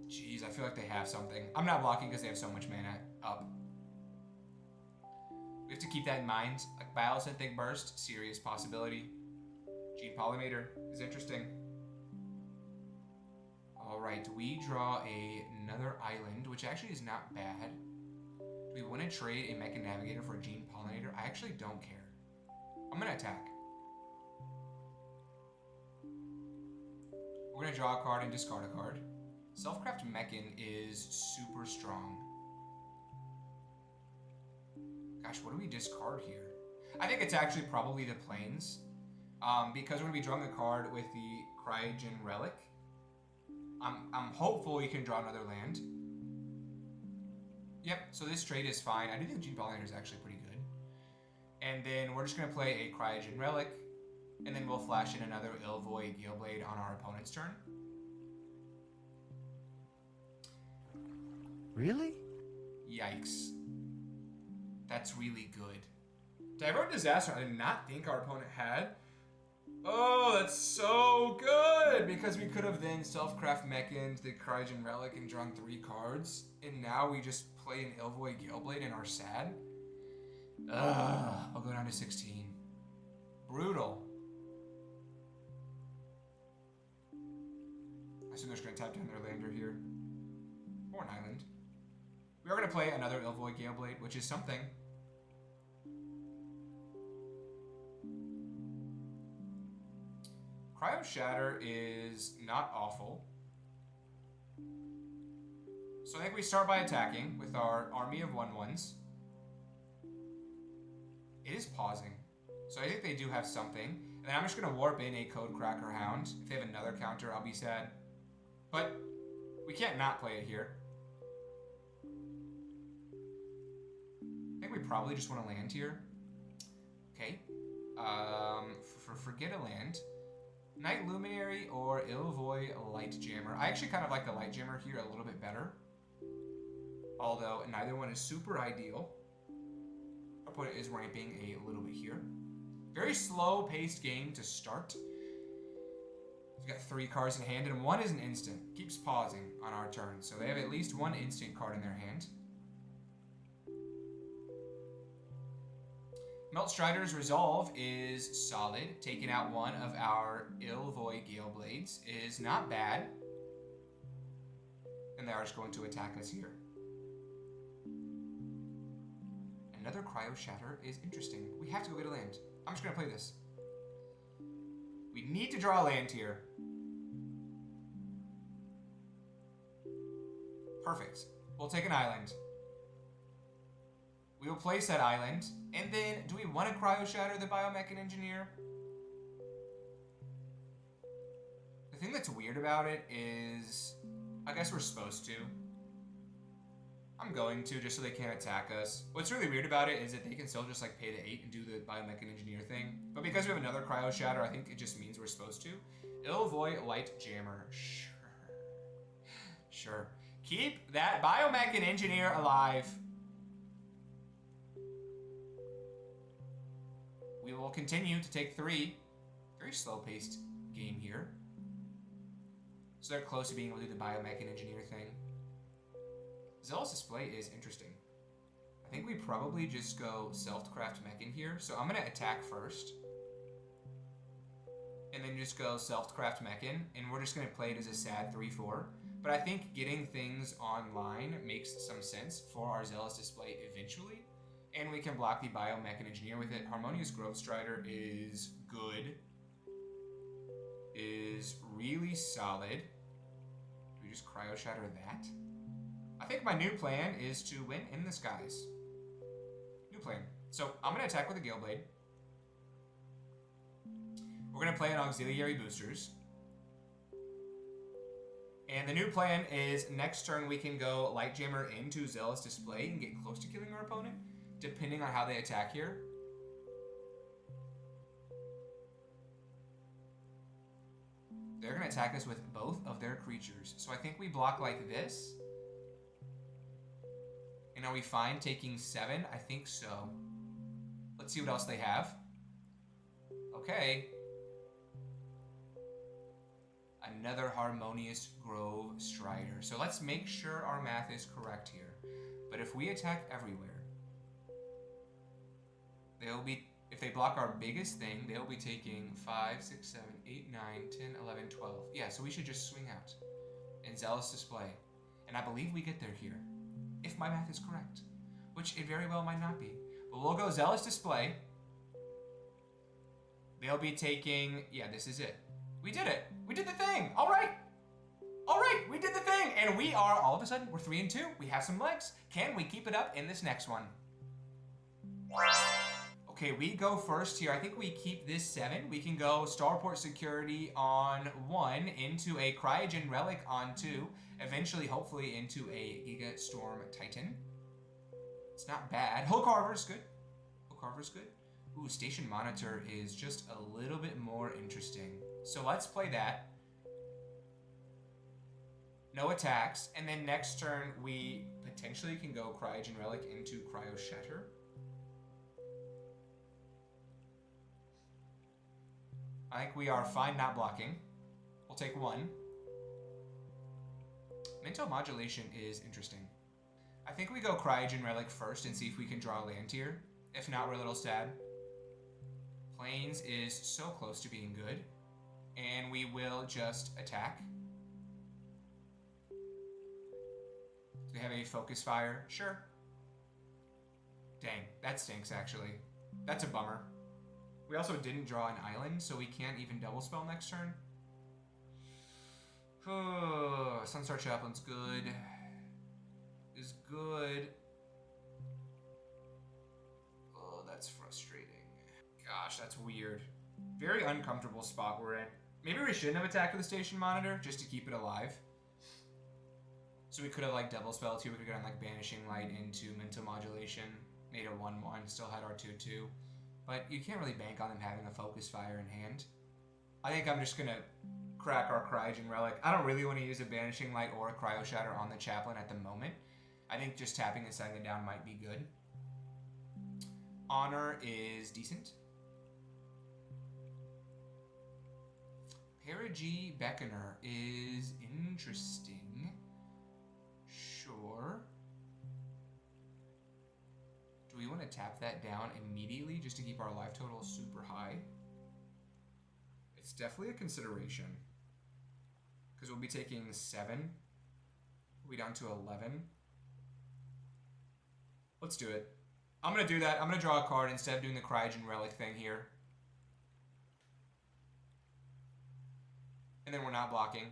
Jeez, I feel like they have something. I'm not blocking because they have so much mana up. We have to keep that in mind. Like Biosynthetic Burst, serious possibility. Gene Pollinator is interesting. Alright, we draw another island, which actually is not bad. Do we want to trade a Mechan Navigator for a Gene Pollinator? I actually don't care. I'm going to attack. We're going to draw a card and discard a card. Self-Craft Mechan is super strong. Gosh, what do we discard here? I think it's actually probably the Plains. Because we're going to be drawing a card with the Cryogen Relic. I'm hopeful we can draw another land. Yep, so this trade is fine. I do think Gene Pollinator is actually pretty good. And then we're just going to play a Cryogen Relic. And then we'll flash in another Ilvoy Gale Blade on our opponent's turn. Really? Yikes. That's really good. Divert Disaster, I did not think our opponent had. Oh, that's so good! Because we could have then self-craft mechaned the Cryogen Relic and drawn 3 cards, and now we just play an Ilvoy Galeblade and are sad. Ugh, I'll go down to 16. Brutal. I assume they're just going to tap down their lander here. Or an island. We are going to play another Ilvoy Galeblade, which is something. Cryo Shatter is not awful. So I think we start by attacking with our army of 1/1s. It is pausing. So I think they do have something. And then I'm just going to warp in a Code Cracker Hound. If they have another counter, I'll be sad. But we can't not play it here. I think we probably just want to land here. Okay. Forget a land. Night Luminary or Ilvoy Light Jammer. I actually kind of like the Light Jammer here a little bit better. Although neither one is super ideal. Our opponent is ramping a little bit here. Very slow-paced game to start. We've got 3 cards in hand, and 1 is an instant. Keeps pausing on our turn, so they have at least 1 instant card in their hand. Melt Strider's Resolve is solid. Taking out 1 of our Ilvoy Galeblades is not bad. And they are just going to attack us here. Another Cryo Shatter is interesting. We have to go get a land. I'm just going to play this. We need to draw a land here. Perfect. We'll take an island. We will place that island. And then, do we want to Cryo Shatter the Biomech Engineer? The thing that's weird about it is, I guess we're supposed to. I'm going to, just so they can't attack us. What's really weird about it is that they can still just like pay the 8 and do the Biomech Engineer thing. But because we have another Cryo Shatter, I think it just means we're supposed to. Ilvoy Light Jammer. Sure. Keep that Biomech Engineer alive. We will continue to take 3. Very slow-paced game here. So they're close to being able to do the Biomech Engineer thing. Zealous Display is interesting. I think we probably just go Self-Craft Mech in here. So I'm going to attack first. And then just go Self-Craft Mech in. And we're just going to play it as a sad 3-4. But I think getting things online makes some sense for our Zealous Display eventually. And we can block the Biomech Engineer with it. Harmonious Growth Strider is good. Is really solid. Do we just Cryo Shatter that? I think my new plan is to win in the skies. New plan. So I'm going to attack with a Galeblade. We're going to play an Auxiliary Boosters. And the new plan is next turn we can go Light Jammer into Zealous Display and get close to killing our opponent, depending on how they attack here. They're going to attack us with both of their creatures. So I think we block like this. And are we fine taking 7? I think so. Let's see what else they have. Okay. Another Harmonious Grove Strider. So let's make sure our math is correct here. But if we attack everywhere, they'll be, if they block our biggest thing, they'll be taking 5, 6, 7, 8, 9, 10, 11, 12. Yeah, so we should just swing out and Zealous Display. And I believe we get there here, if my math is correct, which it very well might not be. But we'll go Zealous Display. They'll be taking, yeah, this is it. We did it. We did the thing. All right. All right, we did the thing. And we are, all of a sudden, we're 3-2. We have some legs. Can we keep it up in this next one? Okay, we go first here. I think we keep this 7. We can go Starport Security on 1, into a Cryogen Relic on 2, eventually, hopefully, into a Giga Storm Titan. It's not bad. Hull Carver's good. Hull Carver's good. Ooh, Station Monitor is just a little bit more interesting. So let's play that. No attacks. And then next turn, we potentially can go Cryogen Relic into Cryo Shatter. I think we are fine not blocking. We'll take 1. Mental Modulation is interesting. I think we go Cryogen Relic first and see if we can draw land here. If not, we're a little sad. Plains is so close to being good. And we will just attack. Do they have a Focus Fire? Sure. Dang, that stinks actually. That's a bummer. We also didn't draw an island, so we can't even double spell next turn. Sunstar Chaplain's good. Is good. Oh, that's frustrating. Gosh, that's weird. Very uncomfortable spot we're in. Maybe we shouldn't have attacked with the Station Monitor, just to keep it alive. So we could have, like, double spelled here. We could have gotten, like, Banishing Light into Mental Modulation. Made a 1-1, still had our 2-2. But you can't really bank on them having a Focus Fire in hand. I think I'm just going to crack our Cryogen Relic. I don't really want to use a Banishing Light or a Cryo Shatter on the Chaplain at the moment. I think just tapping and setting it down might be good. Honor is decent. Perigi Beckoner is interesting. Sure. Do we want to tap that down immediately just to keep our life total super high? It's definitely a consideration. Because we'll be taking 7. We'll be down to 11. Let's do it. I'm going to do that. I'm going to draw a card instead of doing the Cryogen Relic thing here. And then we're not blocking.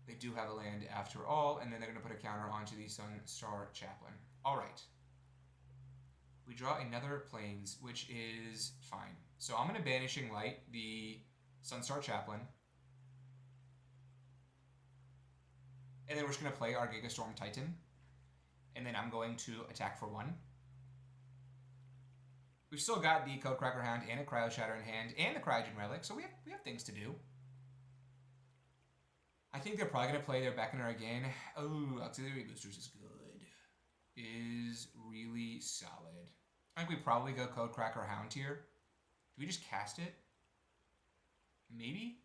They do have a land after all, and then they're going to put a counter onto the Sunstar Chaplain. All right. We draw another Plains, which is fine. So I'm going to Banishing Light the Sunstar Chaplain. And then we're just going to play our Gigastorm Titan. And then I'm going to attack for 1. We've still got the Codecracker Hound and a Cryo Shatter in hand, and the Cryogen Relic, so we have things to do. I think they're probably going to play their Beckoner again. Oh, Auxiliary Boosters is good. Is really solid. I think we probably go Codecracker Hound here. Do we just cast it? Maybe?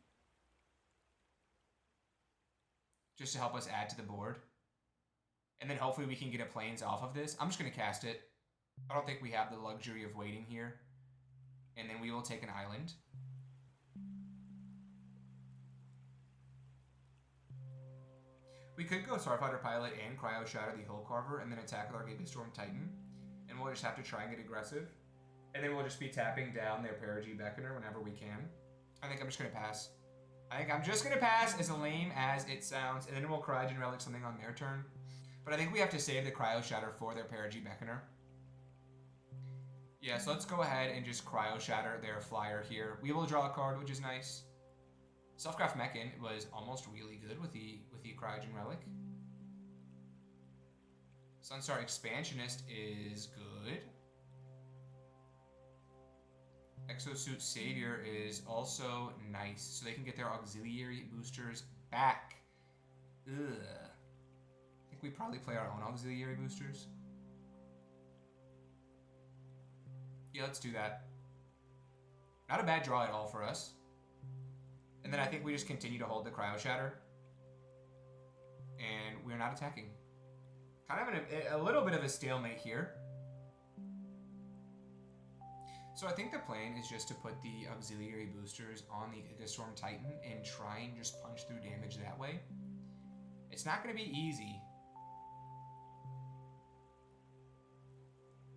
Just to help us add to the board. And then hopefully we can get a Plains off of this. I'm just going to cast it. I don't think we have the luxury of waiting here. And then we will take an island. We could go Starfighter Pilot and Cryo Shatter the Hull Carver and then attack with our Gigastorm Titan. And we'll just have to try and get aggressive. And then we'll just be tapping down their Perigi Beckoner whenever we can. I think I'm just going to pass. I think I'm just going to pass, as lame as it sounds. And then we'll Cryogen Relic something on their turn. But I think we have to save the Cryo Shatter for their Perigi Beckoner. Yeah, so let's go ahead and just Cryo Shatter their flyer here. We will draw a card, which is nice. Selfcraft Mechan was almost really good with the Cryogen Relic. Sunstar Expansionist is good. Exosuit Savior is also nice, so they can get their auxiliary boosters back. Ugh. I think we probably play our own auxiliary boosters. Yeah, let's do that. Not a bad draw at all for us. And then I think we just continue to hold the Cryo Shatter. And we're not attacking. Kind of a little bit of a stalemate here. So I think the plan is just to put the auxiliary boosters on the Gigastorm Titan and try and just punch through damage that way. It's not going to be easy.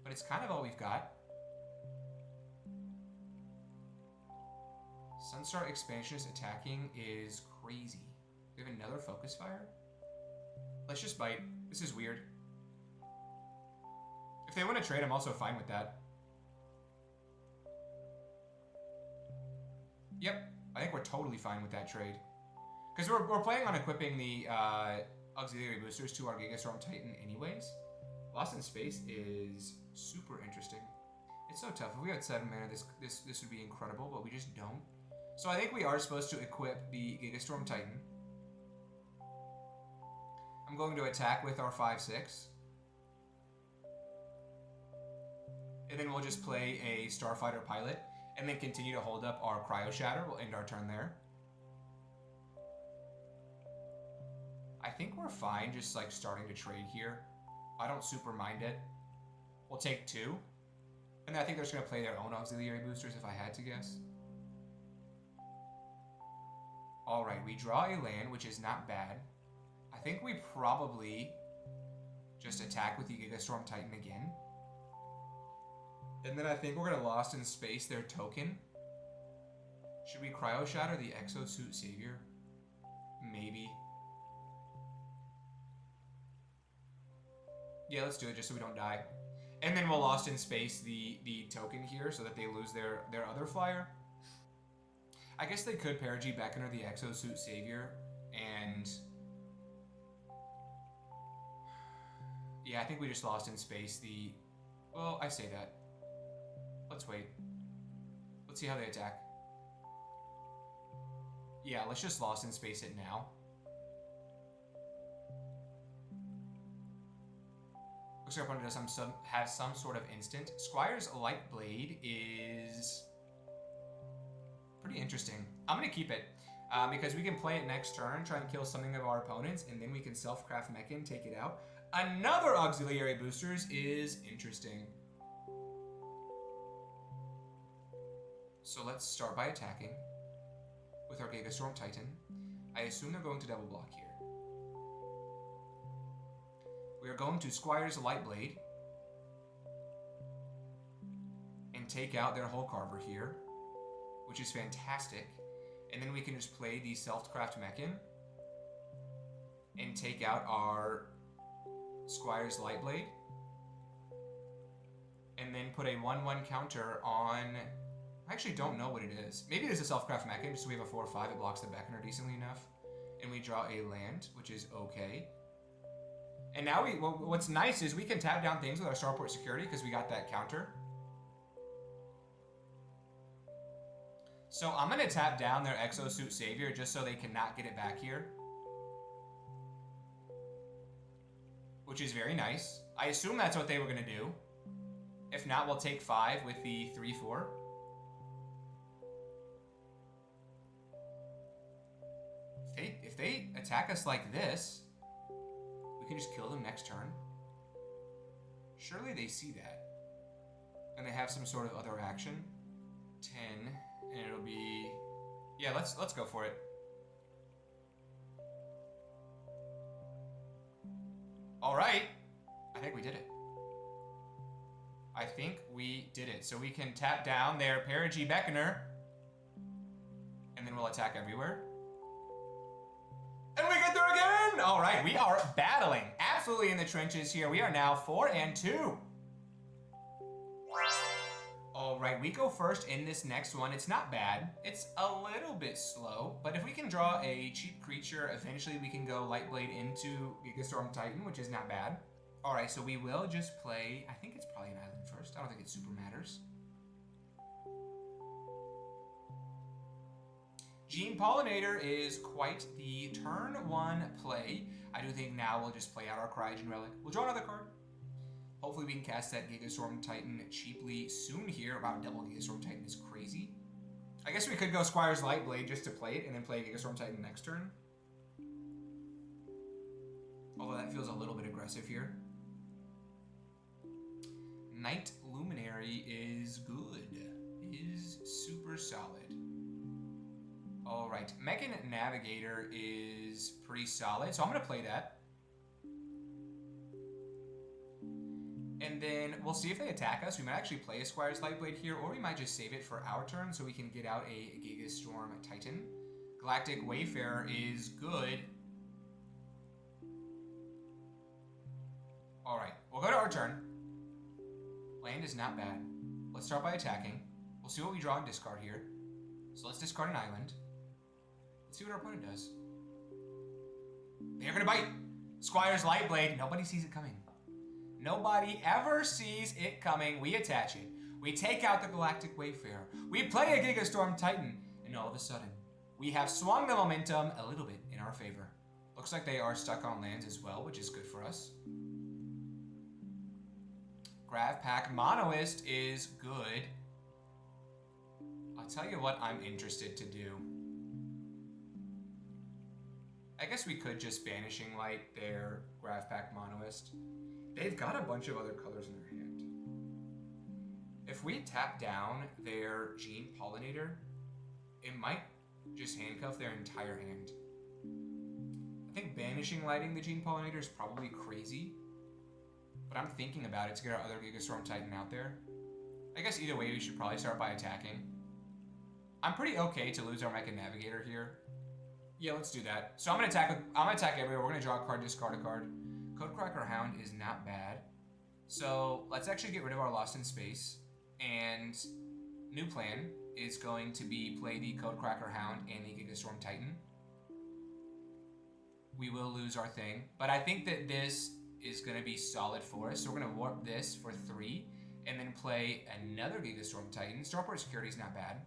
But it's kind of all we've got. Sunstar Expansionist attacking is crazy. We have another Focus Fire? Let's just bite. This is weird. If they want to trade, I'm also fine with that. Yep, I think we're totally fine with that trade. Because we're planning on equipping the auxiliary boosters to our Gigastorm Titan anyways. Lost in Space is super interesting. It's so tough. If we had 7 mana, this would be incredible, but we just don't. So I think we are supposed to equip the Gigastorm Titan. I'm going to attack with our 5/6. And then we'll just play a Starfighter Pilot and then continue to hold up our Cryo Shatter. We'll end our turn there. I think we're fine just like starting to trade here. I don't super mind it. We'll take 2. And I think they're just going to play their own auxiliary boosters if I had to guess. Alright, we draw a land, which is not bad. I think we probably just attack with the Gigastorm Titan again. And then I think we're going to Lost in Space their token. Should we Cryo Shatter the Exosuit Savior? Maybe. Yeah, let's do it just so we don't die. And then we'll Lost in Space the token here so that they lose their other flyer. I guess they could Perigee Beckoner the Exosuit Savior and... Yeah, I think we just Lost in Space the... Well, I say that. Let's wait. Let's see how they attack. Yeah, let's just Lost in Space it now. Looks like our opponent does have some sort of instant. Squire's Light Blade is pretty interesting. I'm going to keep it because we can play it next turn, try and kill something of our opponents, and then we can self-craft Mechan, take it out. Another Auxiliary Boosters is interesting. So let's start by attacking with our Gigastorm Titan. I assume they're going to double block here. We are going to Squire's Light Blade and take out their Hull Carver here, which is fantastic. And then we can just play the Self-Craft Mechan and take out our Squire's Light Blade. And then put a 1/1 counter on... I actually don't know what it is. Maybe it is a Self-Craft Mechan, just so we have a 4/5. It blocks the Beckoner decently enough. And we draw a land, which is okay. And now what's nice is we can tap down things with our Starport Security because we got that counter. So I'm going to tap down their Exosuit Savior just so they cannot get it back here. Which is very nice. I assume that's what they were going to do. If not, we'll take 5 with the 3/4. If they attack us like this, we can just kill them next turn. Surely they see that. And they have some sort of other action. 10, and it'll be... Yeah, let's go for it. Alright. I think we did it. I think we did it. So we can tap down their Perigee Beckoner. And then we'll attack everywhere. And we get there again! Alright, we are battling absolutely in the trenches here. We are now 4-2. Alright, we go first in this next one. It's not bad. It's a little bit slow, but if we can draw a cheap creature, eventually we can go Lightblade into Gigastorm Titan, which is not bad. Alright, so we will just play... I think it's probably an island first. I don't think it super matters. Gene Pollinator is quite the turn 1 play. I do think now we'll just play out our Cryogen Relic. We'll draw another card. Hopefully we can cast that Gigastorm Titan cheaply soon here. Wow, double Gigastorm Titan is crazy. I guess we could go Squire's Lightblade just to play it and then play Gigastorm Titan next turn. Although that feels a little bit aggressive here. Night Luminary is good. Is super solid. Alright, Mechan Navigator is pretty solid, so I'm going to play that. And then we'll see if they attack us. We might actually play a Squire's Lightblade here, or we might just save it for our turn so we can get out a Gigastorm Titan. Galactic Wayfarer is good. Alright, we'll go to our turn. Land is not bad. Let's start by attacking. We'll see what we draw and discard here. So let's discard an island. Let's see what our opponent does. They're going to bite. Squire's Lightblade. Nobody sees it coming. Nobody ever sees it coming. We attach it. We take out the Galactic Wayfarer. We play a Gigastorm Titan. And all of a sudden, we have swung the momentum a little bit in our favor. Looks like they are stuck on lands as well, which is good for us. Grav Pack Monoist is good. I'll tell you what I'm interested to do. I guess we could just Banishing Light their Grav Pack Monoist. They've got a bunch of other colors in their hand. If we tap down their Gene Pollinator, it might just handcuff their entire hand. I think Banishing Lighting the Gene Pollinator is probably crazy, but I'm thinking about it to get our other Gigastorm Titan out there. I guess either way we should probably start by attacking. I'm pretty okay to lose our Mecha Navigator here. Yeah, let's do that. So I'm gonna attack everywhere. We're gonna draw a card, discard a card. Codecracker Hound is not bad. So let's actually get rid of our Lost in Space. And new plan is going to be play the Codecracker Hound and the Gigastorm Titan. We will lose our thing, but I think that this is going to be solid for us. So we're going to warp this for 3 and then play another Gigastorm Titan. Starport Security is not bad.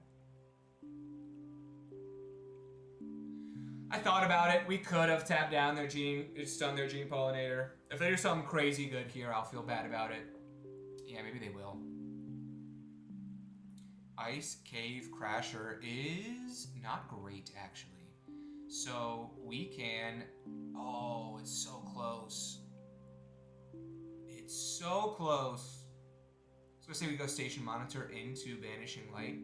I thought about it. We could have tapped down their stunned their Gene Pollinator. If they do something crazy good here, I'll feel bad about it. Yeah, maybe they will. Ice Cave Crasher is not great, actually. So we can... Oh, it's so close. It's so close. So let's say we go Station Monitor into Banishing Light.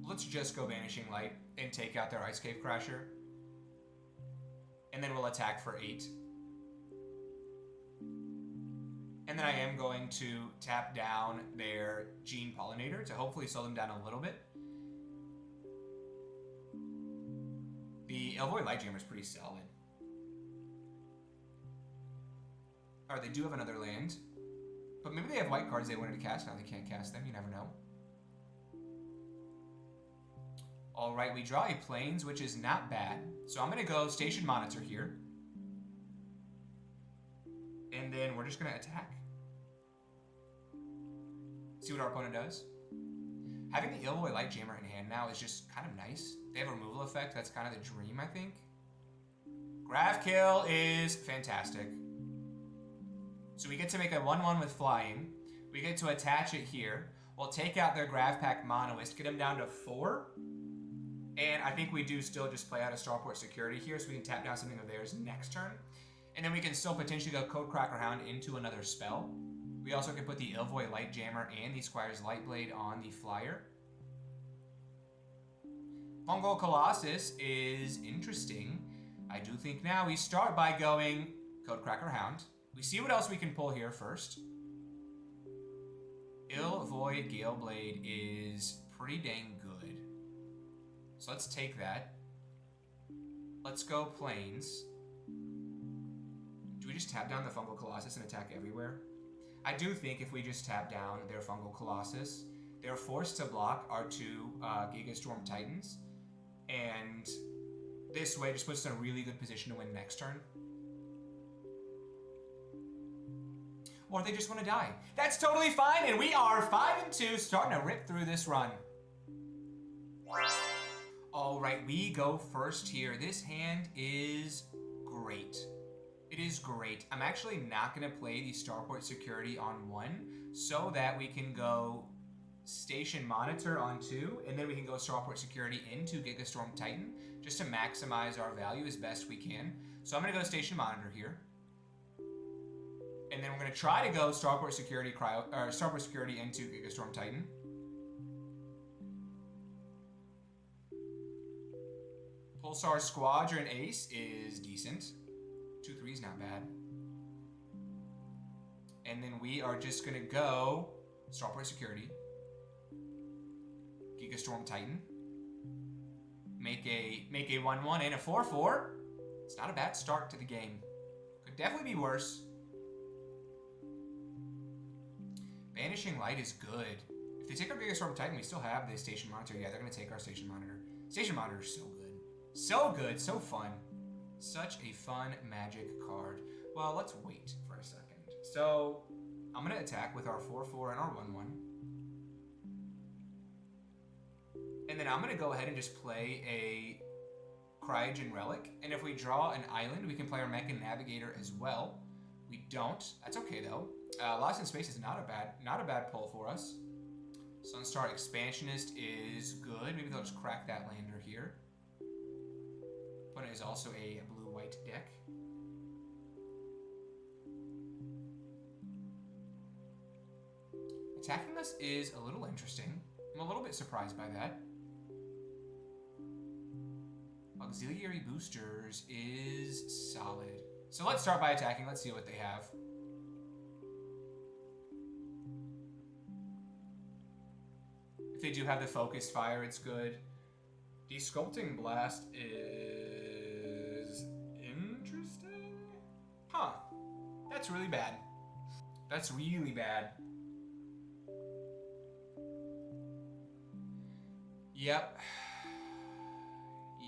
Let's just go Banishing Light and take out their Ice Cave Crasher. And then we'll attack for 8. And then I am going to tap down their Gene Pollinator to hopefully slow them down a little bit. The Elvoid Lightjammer is pretty solid. Alright, they do have another land. But maybe they have white cards they wanted to cast. Now they can't cast them. You never know. Alright, we draw a Plains, which is not bad. So I'm going to go Station Monitor here. And then we're just going to attack. See what our opponent does. Having the Elvoid Lightjammer in hand now is just kind of nice. They have a removal effect. That's kind of the dream, I think. Grav Kill is fantastic. So we get to make a 1-1 with flying. We get to attach it here. We'll take out their Grav Pack Monoist, get them down to 4. And I think we do still just play out a Starport Security here so we can tap down something of theirs next turn. And then we can still potentially go Codecracker Hound into another spell. We also can put the Elvoid Lightjammer and the Squire's Lightblade on the flyer. Fungal Colossus is interesting. I do think now we start by going Codecracker Hound. We see what else we can pull here first. Elvoid Galeblade is pretty dang good. So let's take that. Let's go Plains. Do we just tap down the Fungal Colossus and attack everywhere? I do think if we just tap down their Fungal Colossus, they're forced to block our 2 Gigastorm Titans. And this way just puts us in a really good position to win next turn. Or they just want to die. That's totally fine, and we are 5-2, starting to rip through this run. Alright, we go first here. This hand is great. It is great. I'm actually not going to play the Starport Security on 1 so that we can go Station Monitor on 2, and then we can go Starport Security into Gigastorm Titan just to maximize our value as best we can. So I'm going to go Station Monitor here. And then we're going to try to go Starport Security into Gigastorm Titan. Pulsar Squadron Ace is decent. 2-3 is not bad. And then we are just going to go Starport Security. Gigastorm Titan. Make a 1-1 and a 4-4. It's not a bad start to the game. Could definitely be worse. Banishing Light is good. If they take our Gigastorm Titan, we still have the Station Monitor. Yeah, they're going to take our Station Monitor. Station Monitor is so good. So good, so fun. Such a fun Magic card. Well, let's wait for a second. So, I'm going to attack with our 4-4 and our 1-1. And then I'm going to go ahead and just play a Cryogen Relic. And if we draw an island, we can play our Mecha Navigator as well. We don't. That's okay, though. Lost in Space is not a bad pull for us. Sunstar Expansionist is good. Maybe they'll just crack that lander here. Opponent is also a blue-white deck. Attacking us is a little interesting. I'm a little bit surprised by that. Auxiliary Boosters is solid. So let's start by attacking. Let's see what they have. If they do have the Focus Fire, it's good. Desculpting Blast is interesting. Huh. That's really bad. That's really bad. Yep.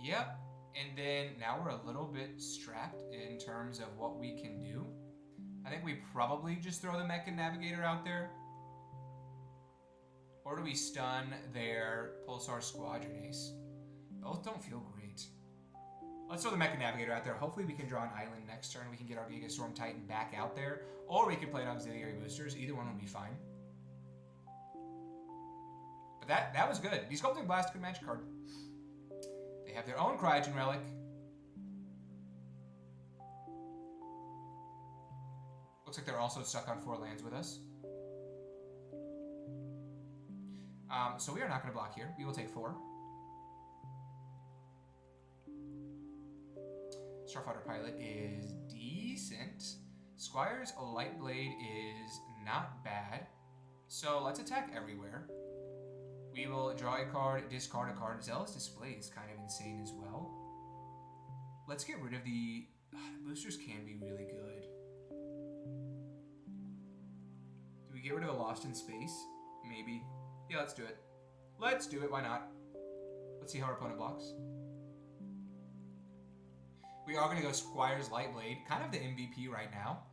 Yep. And then now we're a little bit strapped in terms of what we can do. I think we probably just throw the Mecha Navigator out there. Or do we stun their Pulsar Squadron Ace? Both don't feel great. Let's throw the Mecha Navigator out there. Hopefully we can draw an island next turn. We can get our Giga Storm Titan back out there. Or we can play an Auxiliary Boosters. Either one would be fine. But that was good. Desculpting Blast, good magic card. They have their own Cryogen Relic. Looks like they're also stuck on 4 lands with us. So we are not going to block here. We will take 4. Starfighter Pilot is decent. Squire's Lightblade is not bad. So let's attack everywhere. We will draw a card, discard a card. Zealous Display is kind of insane as well. Let's get rid of the boosters can be really good. Do we get rid of the Lost in Space? Maybe. Yeah, let's do it. Let's do it, why not? Let's see how our opponent blocks. We are going to go Squire's Lightblade, kind of the MVP right now.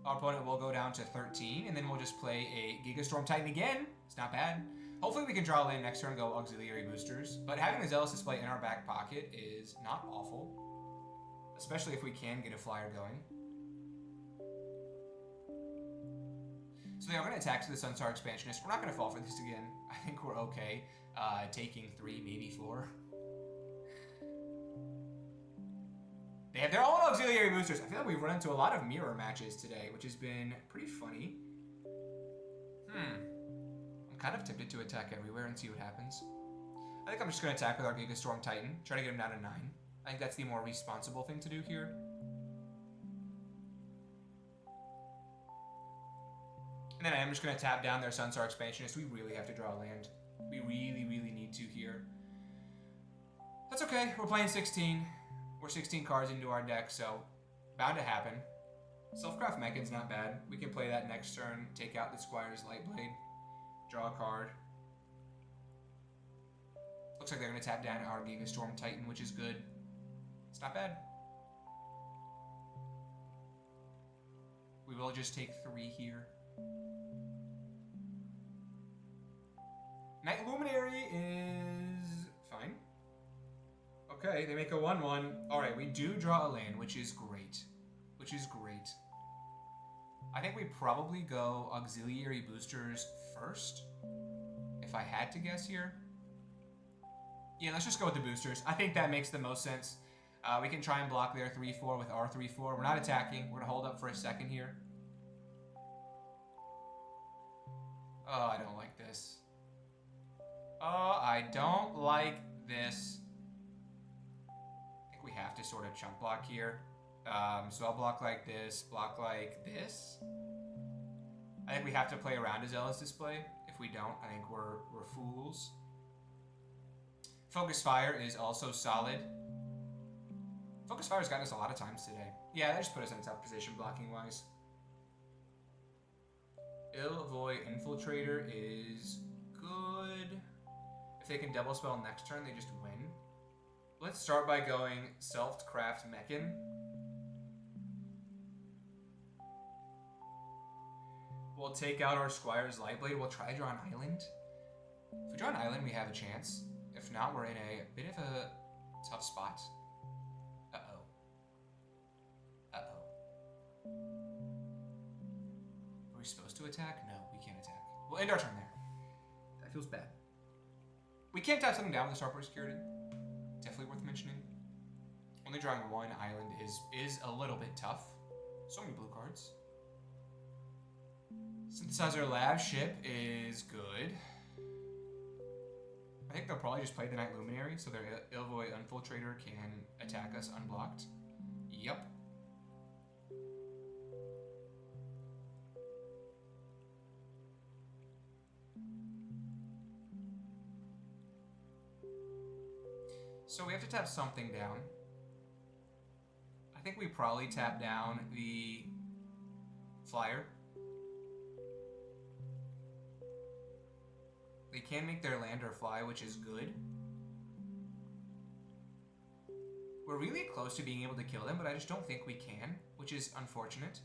Our opponent will go down to 13, and then we'll just play a Giga Storm Titan again. It's not bad. Hopefully we can draw a land next turn and go Auxiliary Boosters. But having the Zealous Display in our back pocket is not awful. Especially if we can get a flyer going. So they are going to attack to the Sunstar Expansionist. We're not going to fall for this again. I think we're okay. Taking 3, maybe 4. They have their own Auxiliary Boosters. I feel like we've run into a lot of mirror matches today, which has been pretty funny. I'm kind of tempted to attack everywhere and see what happens. I think I'm just going to attack with our Giga Storm Titan. Try to get him down to 9. I think that's the more responsible thing to do here. And then I am just going to tap down their Sunstar Expansionist. We really have to draw land. We really, really need to here. That's okay. We're playing 16. We're 16 cards into our deck, so bound to happen. Selfcraft Mechan's not bad. We can play that next turn, take out the Squire's Lightblade, draw a card. Looks like they're going to tap down our Giga Storm Titan, which is good. It's not bad. We will just take 3 here. Night Luminary is fine. Okay, they make a 1/1. Alright, we do draw a land, which is great. Which is great. I think we probably go Auxiliary Boosters first. If I had to guess here. Yeah, let's just go with the boosters. I think that makes the most sense. We can try and block their 3/4 with our 3/4. We're not attacking. We're going to hold up for a second here. Oh, I don't like this. Oh, I don't like this. I think we have to sort of chunk block here. So I'll block like this, block like this. I think we have to play around a Zealous Display. If we don't, I think we're fools. Focus Fire is also solid. Focus Fire's gotten us a lot of times today. Yeah, that just put us in a tough position blocking-wise. Illvoy Infiltrator is good. If they can double spell next turn, they just win. Let's start by going Self-Craft Mechan. We'll take out our Squire's Lightblade. We'll try to draw an island. If we draw an island, we have a chance. If not, we're in a bit of a tough spot. Uh-oh. we supposed to attack? No, we can't attack. We'll end our turn there. That feels bad. We can't tap something down with the Starport security. Definitely worth mentioning. Only drawing one island is a little bit tough. So many blue cards. Synthesizer Lab ship is good. I think they'll probably just play the Night Luminary so their Ilvoy Infiltrator can attack us unblocked. Yep. So we have to tap something down. I think we probably tap down the flyer. They can make their lander fly, which is good. We're really close to being able to kill them, but I just don't think we can, which is unfortunate.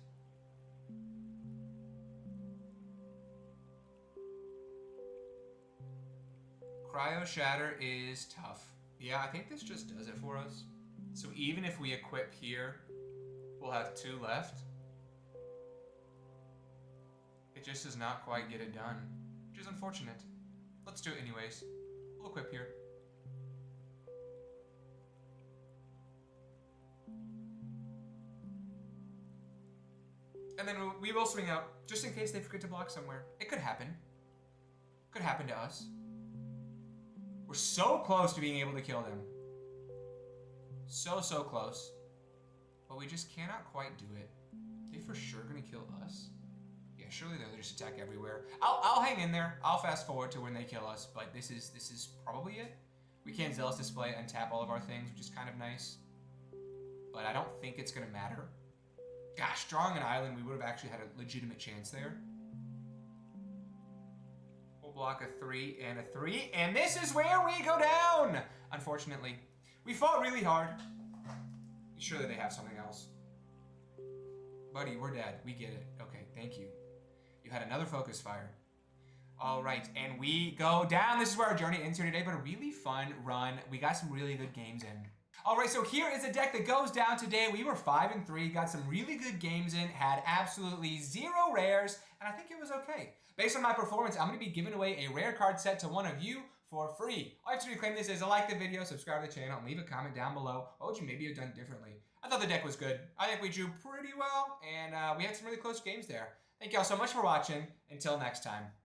Cryo Shatter is tough. Yeah, I think this just does it for us. So even if we equip here, we'll have 2 left. It just does not quite get it done, which is unfortunate. Let's do it anyways. We'll equip here. And then we will swing out, just in case they forget to block somewhere. It could happen. Could happen to us. We're so close to being able to kill them. So close. But we just cannot quite do it. They for sure gonna kill us? Yeah, surely they'll just attack everywhere. I'll hang in there. I'll fast forward to when they kill us, but this is probably it. We can Zealous Display and tap all of our things, which is kind of nice. But I don't think it's gonna matter. Gosh, drawing an island, we would have actually had a legitimate chance there. We'll block a 3 and a 3, and this is where we go down! Unfortunately. We fought really hard. Surely they have something else. Buddy, we're dead. We get it. Okay, thank you. You had another focus fire. All right, and we go down. This is where our journey ends here today, but a really fun run. We got some really good games in. All right, so here is a deck that goes down today. We were 5-3, got some really good games in, had absolutely 0 rares, and I think it was okay. Based on my performance, I'm gonna be giving away a rare card set to one of you for free. All you have to do to claim this is like the video, subscribe to the channel, and leave a comment down below. What would you maybe have done differently? I thought the deck was good. I think we drew pretty well, and we had some really close games there. Thank y'all so much for watching. Until next time.